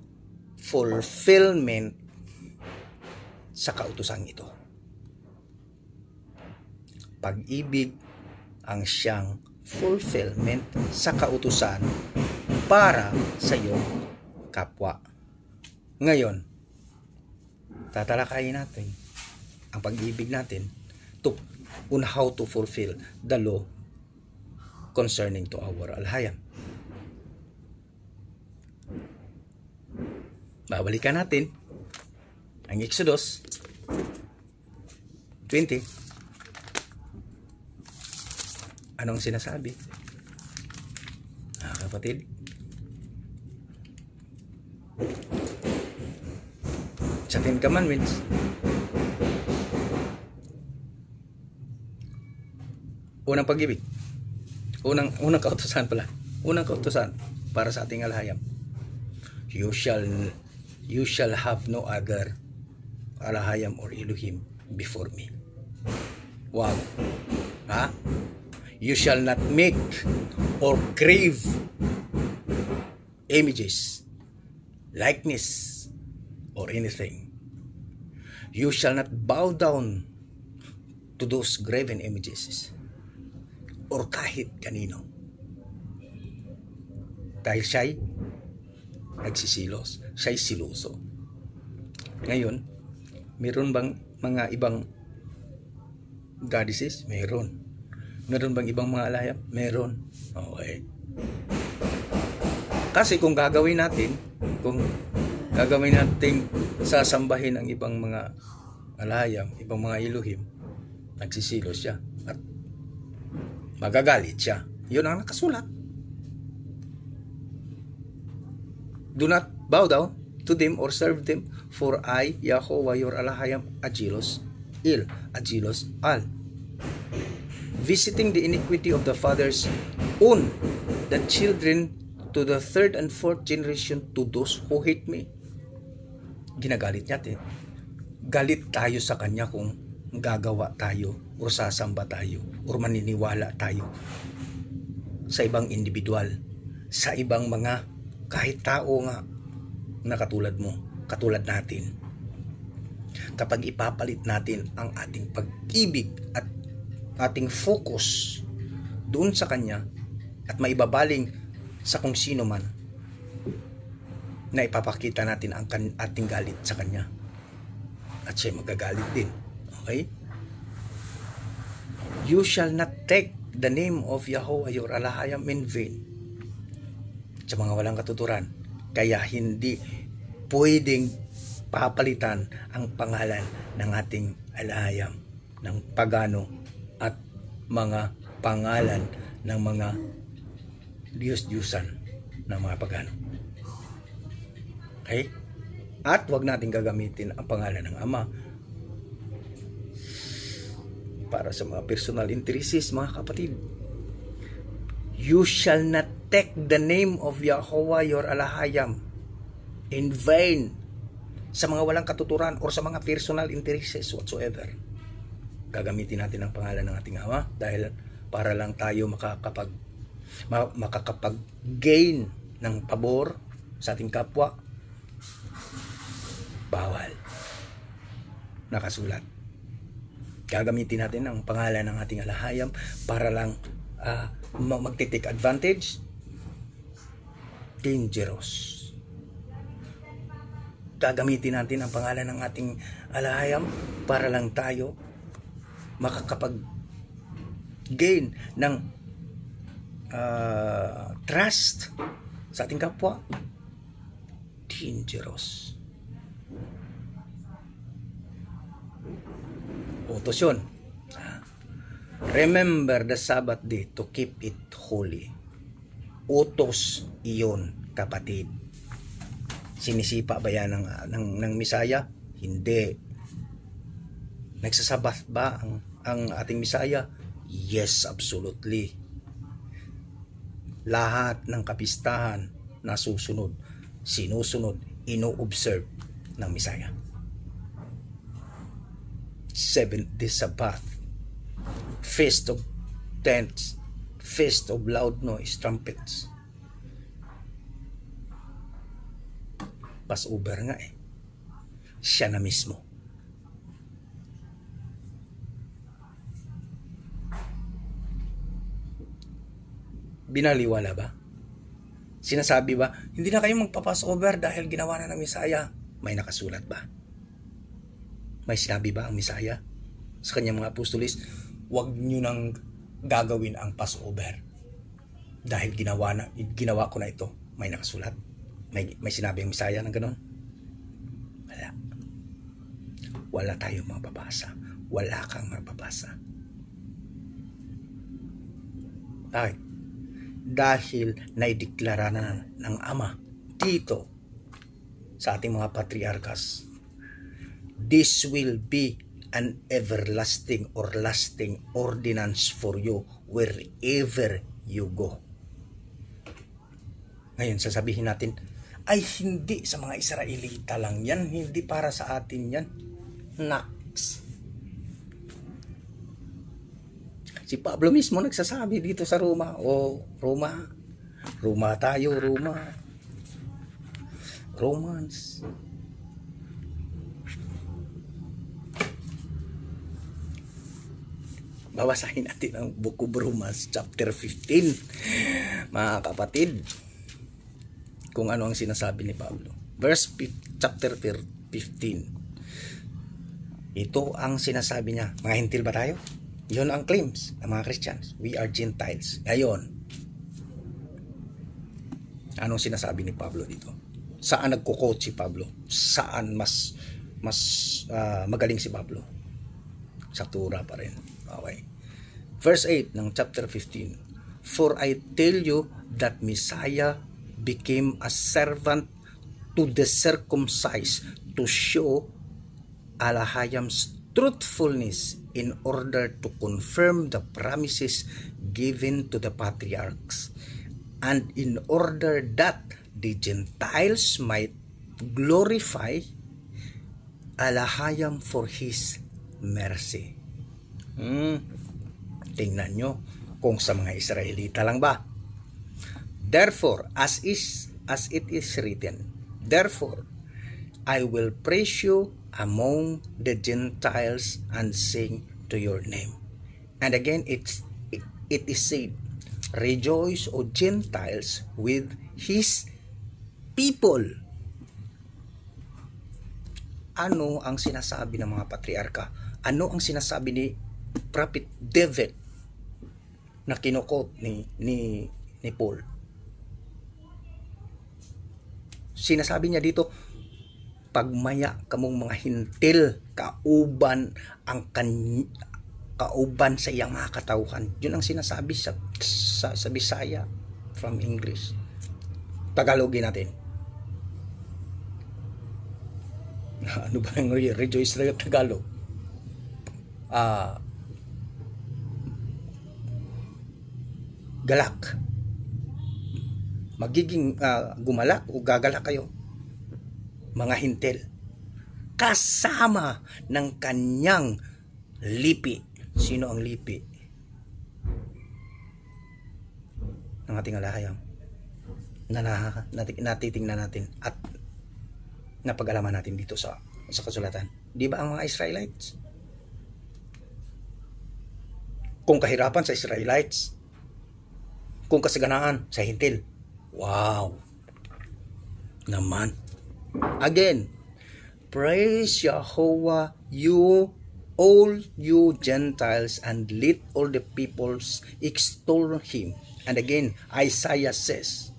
fulfillment sa kautusan ito. Pag-ibig ang siyang fulfillment sa kautusan para sa iyong kapwa. Ngayon, tatalakayin natin ang pag-ibig natin on how to fulfill the law concerning to our alhayam. Babalikan natin ang Exodus 20. Anong sinasabi? Kapatid, sa 10 Commandments, unang pag-ibig, unang kautusan pala, unang kautusan para sa ating alhayam: you shall have no other alahayam or Elohim before me. Wow. You shall not make or crave images, likeness, or anything. You shall not bow down to those graven images or kahit kanino. Dahil siya'y nagsisilos. Siya'y siluso. Ngayon, meron bang mga ibang goddesses? Meron. Meron bang ibang mga alahayam? Meron. Okay. Kasi kung gagawin natin sasambahin ang ibang mga alahayam, ibang mga Elohim, nagsisilos siya at magagalit siya. Yun ang nakasulat. Do not bow down to them or serve them, for I, Yahovah, your Alahayam, Agilos Al. Visiting the iniquity of the fathers on the children to the third and fourth generation to those who hate me. Ginagalit niya. Galit tayo sa kanya kung gagawa tayo o sasamba tayo o maniniwala tayo sa ibang individual, sa ibang mga kahit tao nga na katulad mo, katulad natin. Kapag ipapalit natin ang ating pag-ibig at ating focus doon sa kanya at maibabaling sa kung sino man, na ipapakita natin ang ating galit sa kanya at siya magagalit din. Okay? You shall not take the name of Yahovah your Alahayam in vain. Sa mga walang katuturan, kaya hindi pwedeng papalitan ang pangalan ng ating Alahayam ng pagano at mga pangalan ng mga Diyos-Diyusan ng mga pagano. Okay? At wag natin gagamitin ang pangalan ng Ama para sa mga personal interests, mga kapatid. You shall not take the name of Yahovah your Alahayam in vain, sa mga walang katuturan or sa mga personal interests whatsoever. Gagamitin natin ang pangalan ng ating Ama dahil para lang tayo makakapag-gain ng pabor sa ating kapwa. Bawal. Nakasulat. Gagamitin natin ang pangalan ng ating Alahayam para lang magtitake advantage. Dangerous. Gagamitin natin ang pangalan ng ating Alahayam para lang tayo makakapag-gain ng trust sa ating kapwa. Dangerous. Utos yun. Remember the Sabbath day to keep it holy. Utos iyon, kapatid. Sinisipa ba yan ng Misaya? Hindi. Nagsasabat ba ang ating Misaya? Yes, absolutely. Lahat ng kapistahan na sinusunod, ino-observe ng Misaya. 7th Sabbath, Feast of Tents, Feast of Loud Noise, Trumpets. Passover nga siya na mismo. Binaliwala ba? Sinasabi ba, hindi na kayo magpa-Passover dahil ginawa na ng Misaya? May nakasulat ba? May sinabi ba ang Misaya sa kanyang mga apostolis, huwag nyo nang gagawin ang Passover dahil ginawa ko na ito? May nakasulat? May sinabi ang Misaya ng ganon? Wala. Wala tayong mababasa. Wala kang mababasa. Bakit? Dahil naideklara na ng Ama dito sa ating mga patriarchas, this will be an everlasting or lasting ordinance for you wherever you go. Ngayon, sasabihin natin, ay hindi sa mga Israelita lang yan, hindi para sa atin yan. Naks. Si Pablo mismo nagsasabi dito sa Roma, Roma tayo, Romans. Babasahin natin ang Book of Romans chapter 15, mga kapatid. kung ano ang sinasabi ni Pablo. Chapter 15. Ito ang sinasabi niya. Mga hintil ba tayo? Yun ang claims ng mga Christians. We are Gentiles. Ngayon, anong sinasabi ni Pablo dito? Saan nagko-quote si Pablo? Saan mas magaling si Pablo? Sa Torah pa rin. Okay. Verse 8 ng chapter 15. For I tell you that Messiah became a servant to the circumcised to show Alahayam's truthfulness in order to confirm the promises given to the patriarchs, and in order that the Gentiles might glorify Alahayam for His mercy. Tingnan nyo kung sa mga Israelita lang ba. Therefore, as it is written, therefore, I will praise you among the Gentiles and sing to your name. And again, it is said, rejoice, O Gentiles, with His people. Ano ang sinasabi ng mga patriarka? Ano ang sinasabi ni Prophet David na kinukot ni Paul? Sinasabi niya dito, pagmaya kamong mga hintil, kauban sa iyang mga katauhan. Yun ang sinasabi sa Bisaya from English. Tagalogin natin. Ano ba yung rejoice na Tagalog? Galak. Magiging gumalak o gagalak kayo, mga hintil, kasama ng kanyang lipi. Sino ang lipi ng ating alahayam na natitingnan natin at napag-alaman natin dito sa kasulatan? Di ba ang mga Israelites? Kung kahirapan sa Israelites, kung kasaganaan sa hintil, wow naman. Again, praise Yahweh, all you Gentiles, and let all the peoples extol Him. And again, Isaiah says,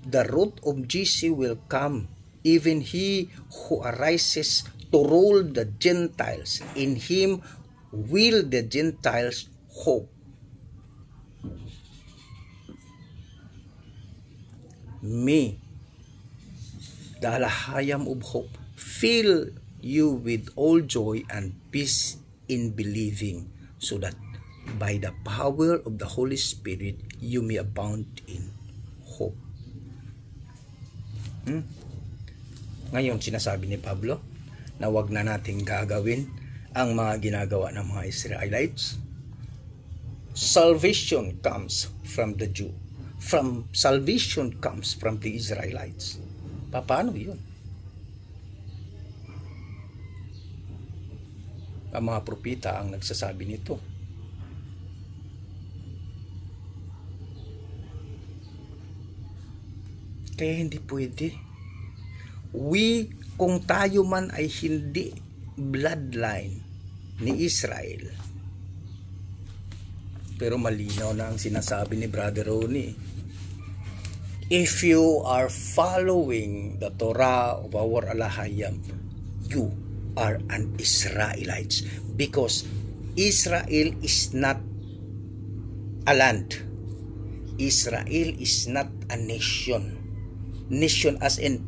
the root of Jesse will come, even he who arises to rule the Gentiles. In him will the Gentiles hope. Me, the Alahayam of hope, fill you with all joy and peace in believing, so that by the power of the Holy Spirit you may abound in hope. Ngayon sinasabi ni Pablo na wag na nating gagawin ang mga ginagawa ng mga Israelites. Salvation comes from the Jew. Salvation comes from the Israelites. Paano yun? Ang mga propeta ang nagsasabi nito. Kaya hindi pwede. Kung tayo man ay hindi bloodline ni Israel, pero malinaw na ang sinasabi ni Brother Ronnie. If you are following the Torah of our Alahayam, you are an Israelite, because Israel is not a land. Israel is not a nation. Nation as in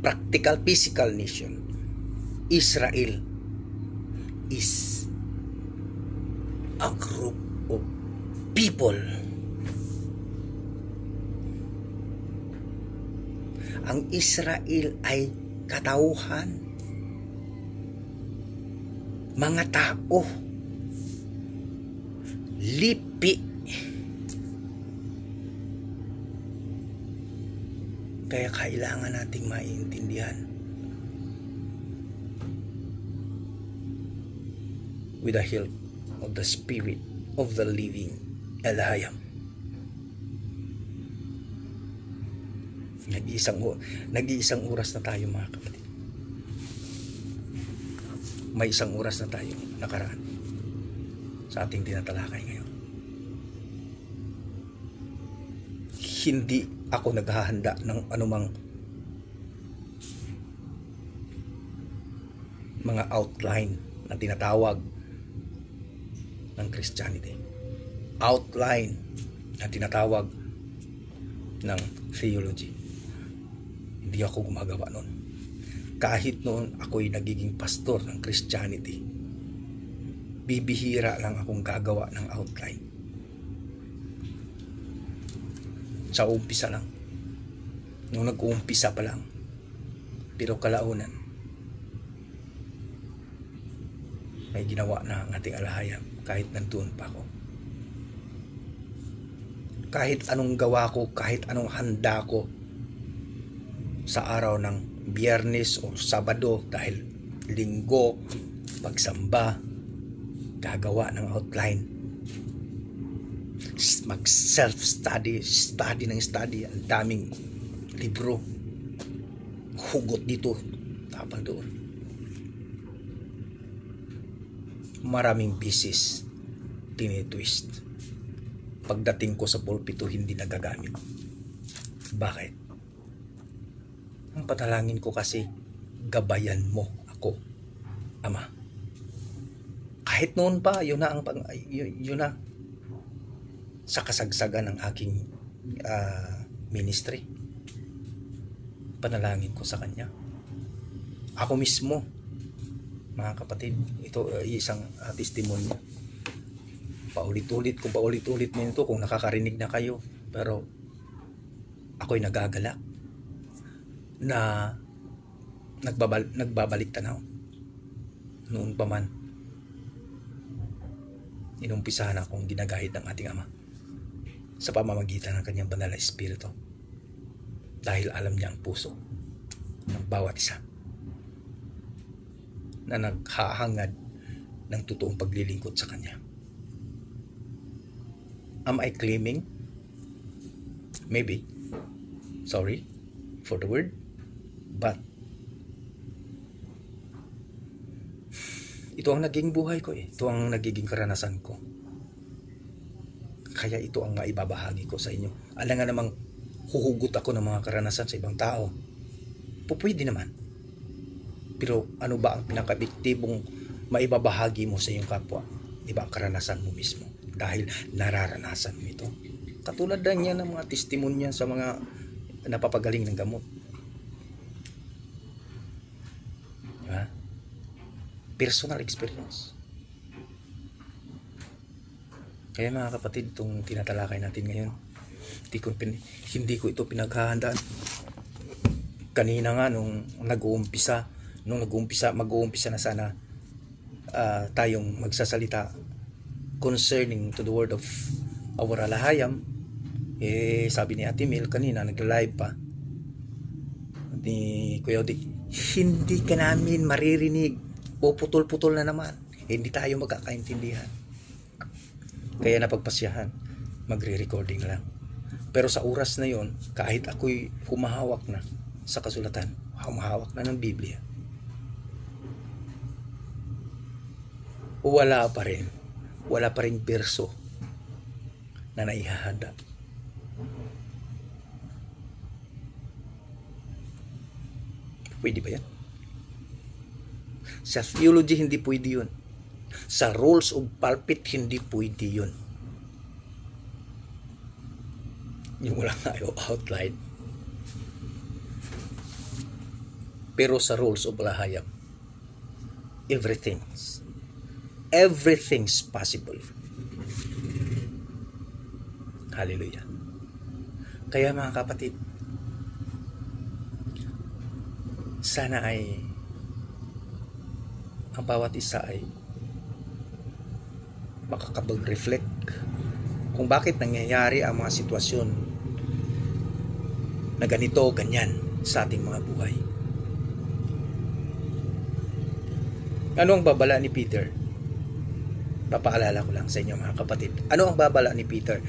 practical, physical nation. Israel is a group of people. Ang Israel ay katauhan, mga tao, lipi. Kaya kailangan nating maintindihan with the help of the Spirit of the living Alahayam. Nag-iisang oras na tayo mga kapatid. May isang oras na tayo nakaraan sa ating tinatalakay ngayon. Hindi ako naghahanda ng anumang mga outline na tinatawag ng Christianity. Outline na tinatawag ng theology. Hindi ako gumagawa nun. Kahit noon ako'y nagiging pastor ng Christianity, bibihira lang akong gagawa ng outline. Sa umpisa lang. Nung nag-uumpisa pa lang. Pero kalaunan, may ginawa na ang ating alahayam kahit nandun pa ako. Kahit anong gawa ko, kahit anong handa ko sa araw ng Biyernes o Sabado dahil Linggo, pagsamba, gagawa ng outline. Mag self-study, study, ang daming libro, hugot dito, tapal doon. Maraming bisis, tinitwist. Pagdating ko sa pulpito, hindi nagagamit. Bakit? Ang patalangin ko kasi, gabayan mo ako, Ama. Kahit noon pa, yun na sa kasagsagan ng aking ministry. Panalangin ko sa Kanya. Ako mismo, mga kapatid, ito isang testimonya. Paulit-ulit mo ito kung nakakarinig na kayo. Pero ako'y nagagalak na nagbabalik tanaw. Noon pa man, inumpisahan akong ginagahit ng ating Ama sa pamamagitan ng Kanyang banal na Espiritu, dahil alam niya ang puso ng bawat isa na naghahangad ng totoong paglilingkod sa Kanya. Am I claiming? Maybe. Sorry for the word. But ito ang naging buhay ko eh. Ito ang nagiging karanasan ko. Kaya ito ang maibabahagi ko sa inyo. Alam nga namang huhugot ako ng mga karanasan sa ibang tao. Pwede naman. Pero ano ba ang pinakabiktibong maibabahagi mo sa iyong kapwa? Diba ang karanasan mo mismo? Dahil nararanasan mo ito. Katulad lang yan ng mga testimonya sa mga napapagaling ng gamot. Diba? Personal experience. Kaya mga kapatid, itong tinatalakay natin ngayon, hindi ko ito pinaghahandaan. Kanina nga nung mag-uumpisa na sana tayong magsasalita concerning to the word of our alahayam, sabi ni Ate Mil kanina, nag-live pa ni Kuya Odi, hindi ka namin maririnig, puputol-putol na naman, hindi tayo magkakaintindihan. Kaya napagpasyahan, magre-recording lang. Pero sa oras na yon, kahit ako'y humahawak na sa kasulatan, humahawak na ng Biblia, wala pa rin berso na naihahanda. Pwede ba yan? Sa theology, hindi pwede yun. Sa rules of pulpit, hindi pwede yun. Yung wala tayo outline. Pero sa rules of alahayam, everything's possible. Hallelujah. Kaya mga kapatid, sana ay ang bawat isa ay makakapag-reflect kung bakit nangyayari ang mga sitwasyon na ganito, ganyan sa ating mga buhay. Ano ang babala ni Peter? Papaalala ko lang sa inyo mga kapatid. Ano ang babala ni Peter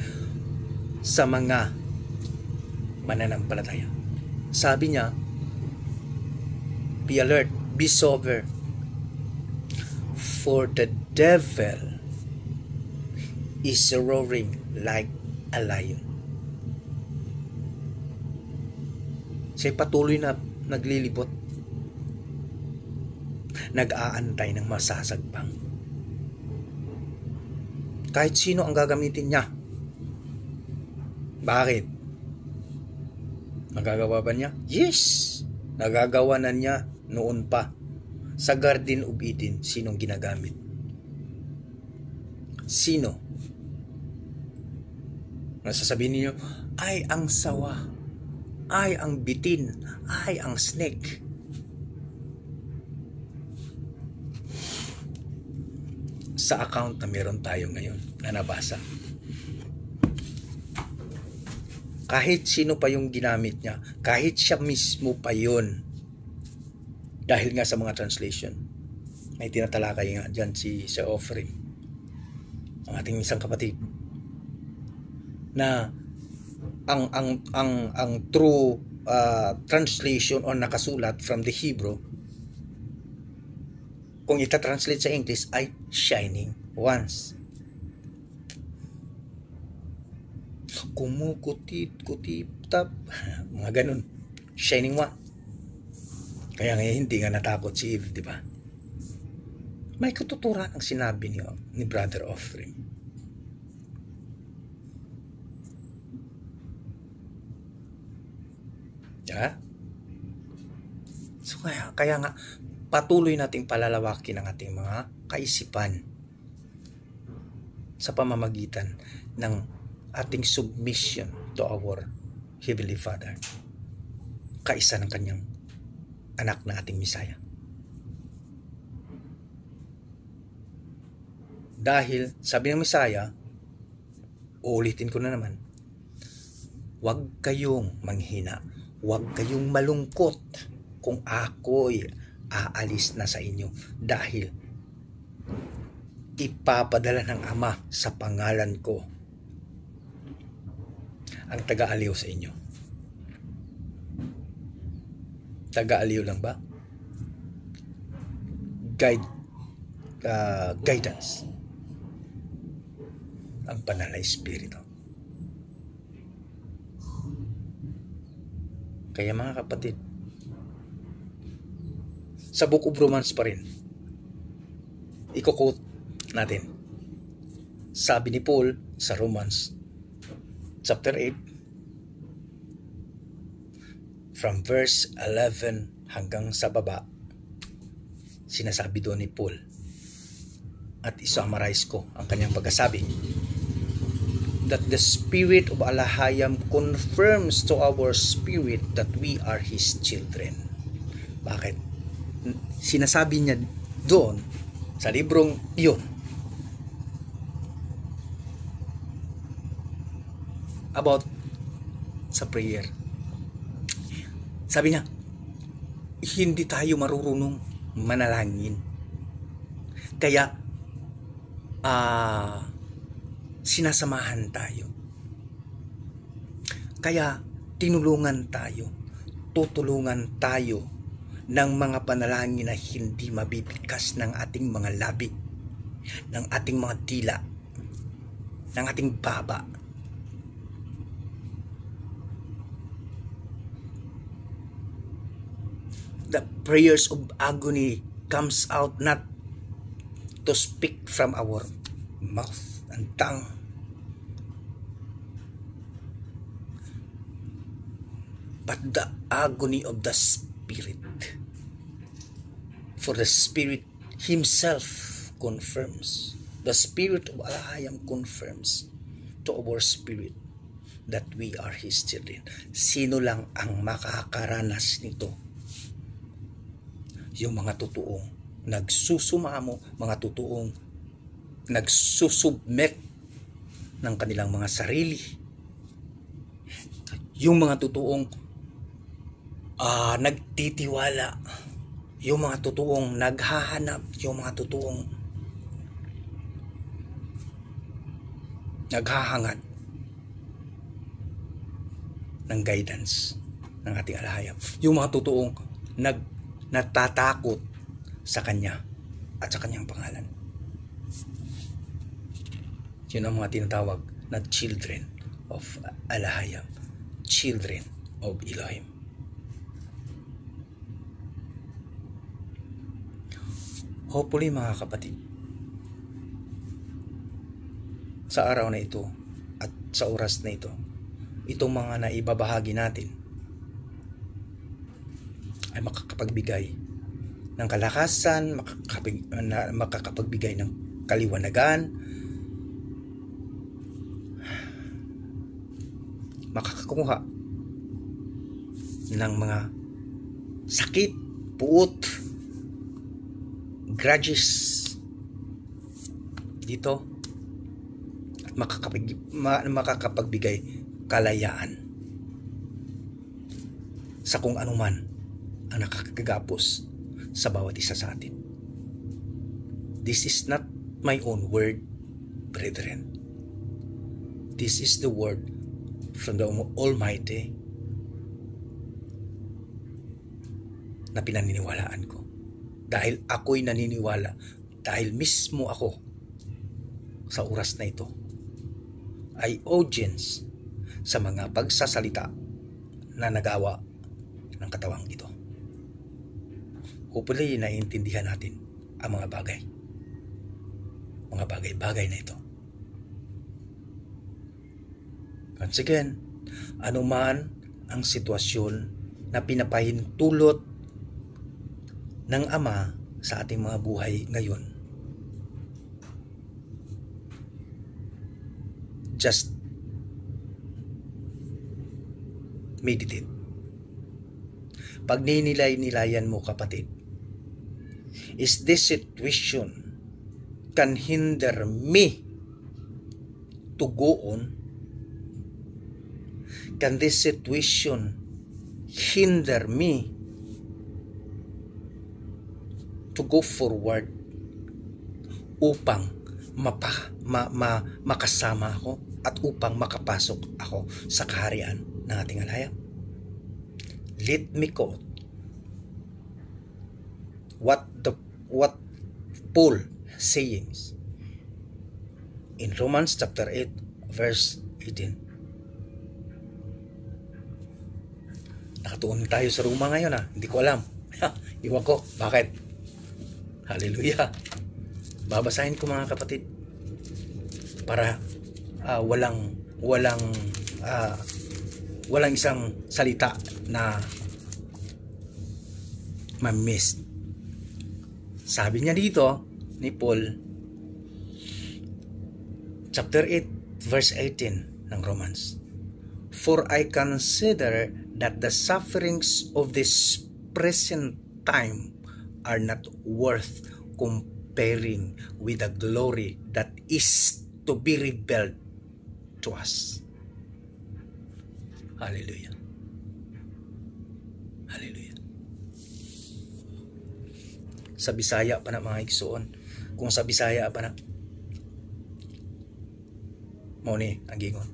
sa mga mananampalataya? Sabi niya, be alert, be sober, for the devil is roaring like a lion. Siya'y patuloy na naglilibot, nag-aantay ng masasagbang. Kahit sino ang gagamitin niya. Bakit? Magagawa ba niya? Yes! Nagagawa na niya noon pa. Sa Garden of Eden, sinong ginagamit? Sino? Nasasabihin niyo, ay ang sawa, ay ang bitin, ay ang snake. Sa account na meron tayo ngayon na nabasa, kahit sino pa yung ginamit niya, kahit siya mismo pa yun, dahil nga sa mga translation, may tinatalakay nga dyan si Sir Offering, ang ating isang kapatid, na ang true translation o nakasulat from the Hebrew, kung ita-translate sa English, ay shining once. Kumukutip-kutip-tap, mga ganun. Shining one. Kaya ngayon hindi nga natakot si Eve, di ba? May katuturan ang sinabi ni Brother Offering. Yeah? So kaya nga, patuloy nating palalawakin ang ating mga kaisipan sa pamamagitan ng ating submission to our Heavenly Father, kaisa ng kanyang anak na ating Misaya. Dahil sabi ng Misaya, uulitin ko na naman, huwag kayong manghina, huwag kayong malungkot kung ako'y aalis na sa inyo, dahil ipapadala ng Ama sa pangalan ko ang taga-aliw sa inyo. Taga-aliw lang ba? Guidance. Ang banal na Espiritu. Kaya mga kapatid, sa Book of Romans pa rin, i-quote natin. Sabi ni Paul sa Romans chapter 8 from verse 11 hanggang sa baba, sinasabi doon ni Paul, at isummarize ko ang kanyang pagkasabi, that the Spirit of Alahayam confirms to our spirit that we are His children. Bakit? Sinasabi niya doon sa librong iyon about sa prayer. Sabi niya, hindi tayo marurunong manalangin. Kaya sinasamahan tayo. Kaya tinulungan tayo, tutulungan tayo ng mga panalangin na hindi mabibigkas ng ating mga labi, ng ating mga dila, ng ating baba. The prayers of agony comes out not to speak from our mouth and tongue, but the agony of the Spirit. For the Spirit Himself confirms, the Spirit of Alahayam confirms to our spirit that we are His children. Sino lang ang makakaranas nito? Yung mga totoong nagsusumamo, mga totoong nagsusubmit ng kanilang mga sarili, yung mga totoong nagtitiwala, yung mga totoong naghahanap, yung mga totoong naghahangad ng guidance ng ating alahayam. Yung mga totoong natatakot sa Kanya at sa Kanyang pangalan. Yun ang mga tinatawag na children of alahayam, children of Elohim. Hopefully mga kapatid, sa araw na ito at sa oras na ito, itong mga naibabahagi natin ay makakapagbigay ng kalakasan, makakapagbigay ng kaliwanagan, makakakuha ng mga sakit, puot, grudges dito, at makakapagbigay kalayaan sa kung anuman ang nakakagapos sa bawat isa sa atin. This is not my own word, brethren. This is the word from the Almighty na pinaniniwalaan ko. Dahil ako'y naniniwala, dahil mismo ako sa oras na ito ay audience sa mga pagsasalita na nagawa ng katawang ito. Hopefully, naiintindihan natin ang mga bagay-bagay na ito. Once again, anuman ang sitwasyon na pinapahintulot ng Ama sa ating mga buhay ngayon, just meditate. Pag ninilay-nilayan mo, kapatid, is this situation can hinder me to go on? Can this situation hinder me to go forward upang makasama ako at upang makapasok ako sa kaharian ng ating alahayam? Let me quote what Paul sayings in Romans chapter 8 verse 18. Nakatuon tayo sa Roma ngayon hindi ko alam. Iwan ko, bakit? Hallelujah. Babasahin ko mga kapatid para walang isang salita na ma-miss. Sabi niya dito ni Paul, chapter 8 verse 18 ng Romans, "For I consider that the sufferings of this present time are not worth comparing with the glory that is to be revealed to us." Hallelujah. Hallelujah. Sa Bisaya pa na mga igsoon, kung sa Bisaya pa na mo ni ang gingon,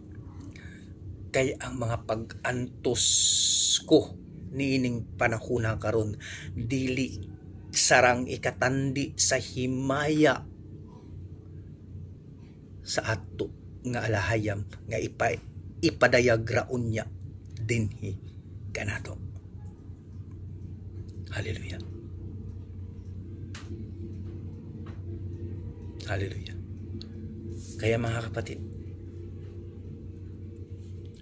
kay ang mga pag-antos ko niining panahuna karon dili sarang ikatandi sa himaya sa ato nga alahayam nga ipadayagraon niya dinhi kanato. Hallelujah. Hallelujah. Kaya mga kapatid,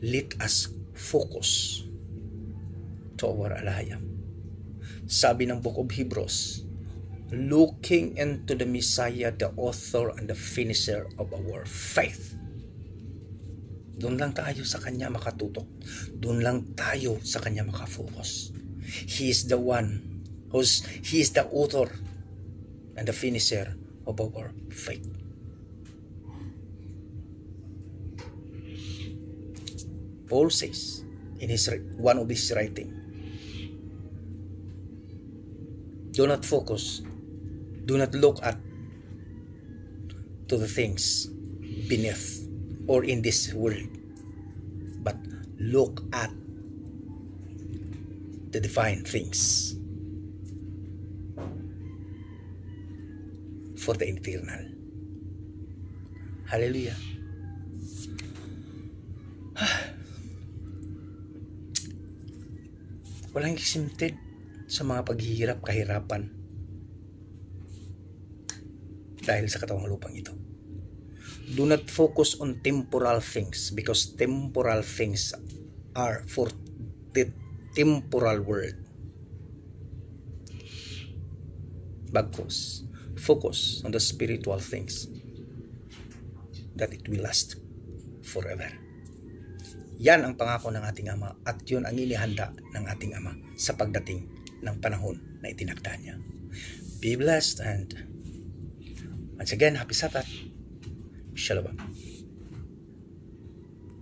let us focus to our alahayam. Sabi ng Book of Hebrews, looking into the Messiah, the author and the finisher of our faith. Doon lang tayo sa Kanya makatutok. Doon lang tayo sa Kanya makafocus. He is the one He is the author and the finisher of our faith. Paul says in one of his writing, do not focus, do not look at to the things beneath or in this world, but look at the divine things for the eternal. Hallelujah. Walang exempted sa mga paghihirap, kahirapan dahil sa katawang lupang ito. Do not focus on temporal things because temporal things are for the temporal world. Bagkus, focus on the spiritual things that it will last forever. Yan ang pangako ng ating Ama at yun ang inihanda ng ating Ama sa pagdating ng panahon na itinakda niya. Be blessed and once again, happy Sabbath. Shalom.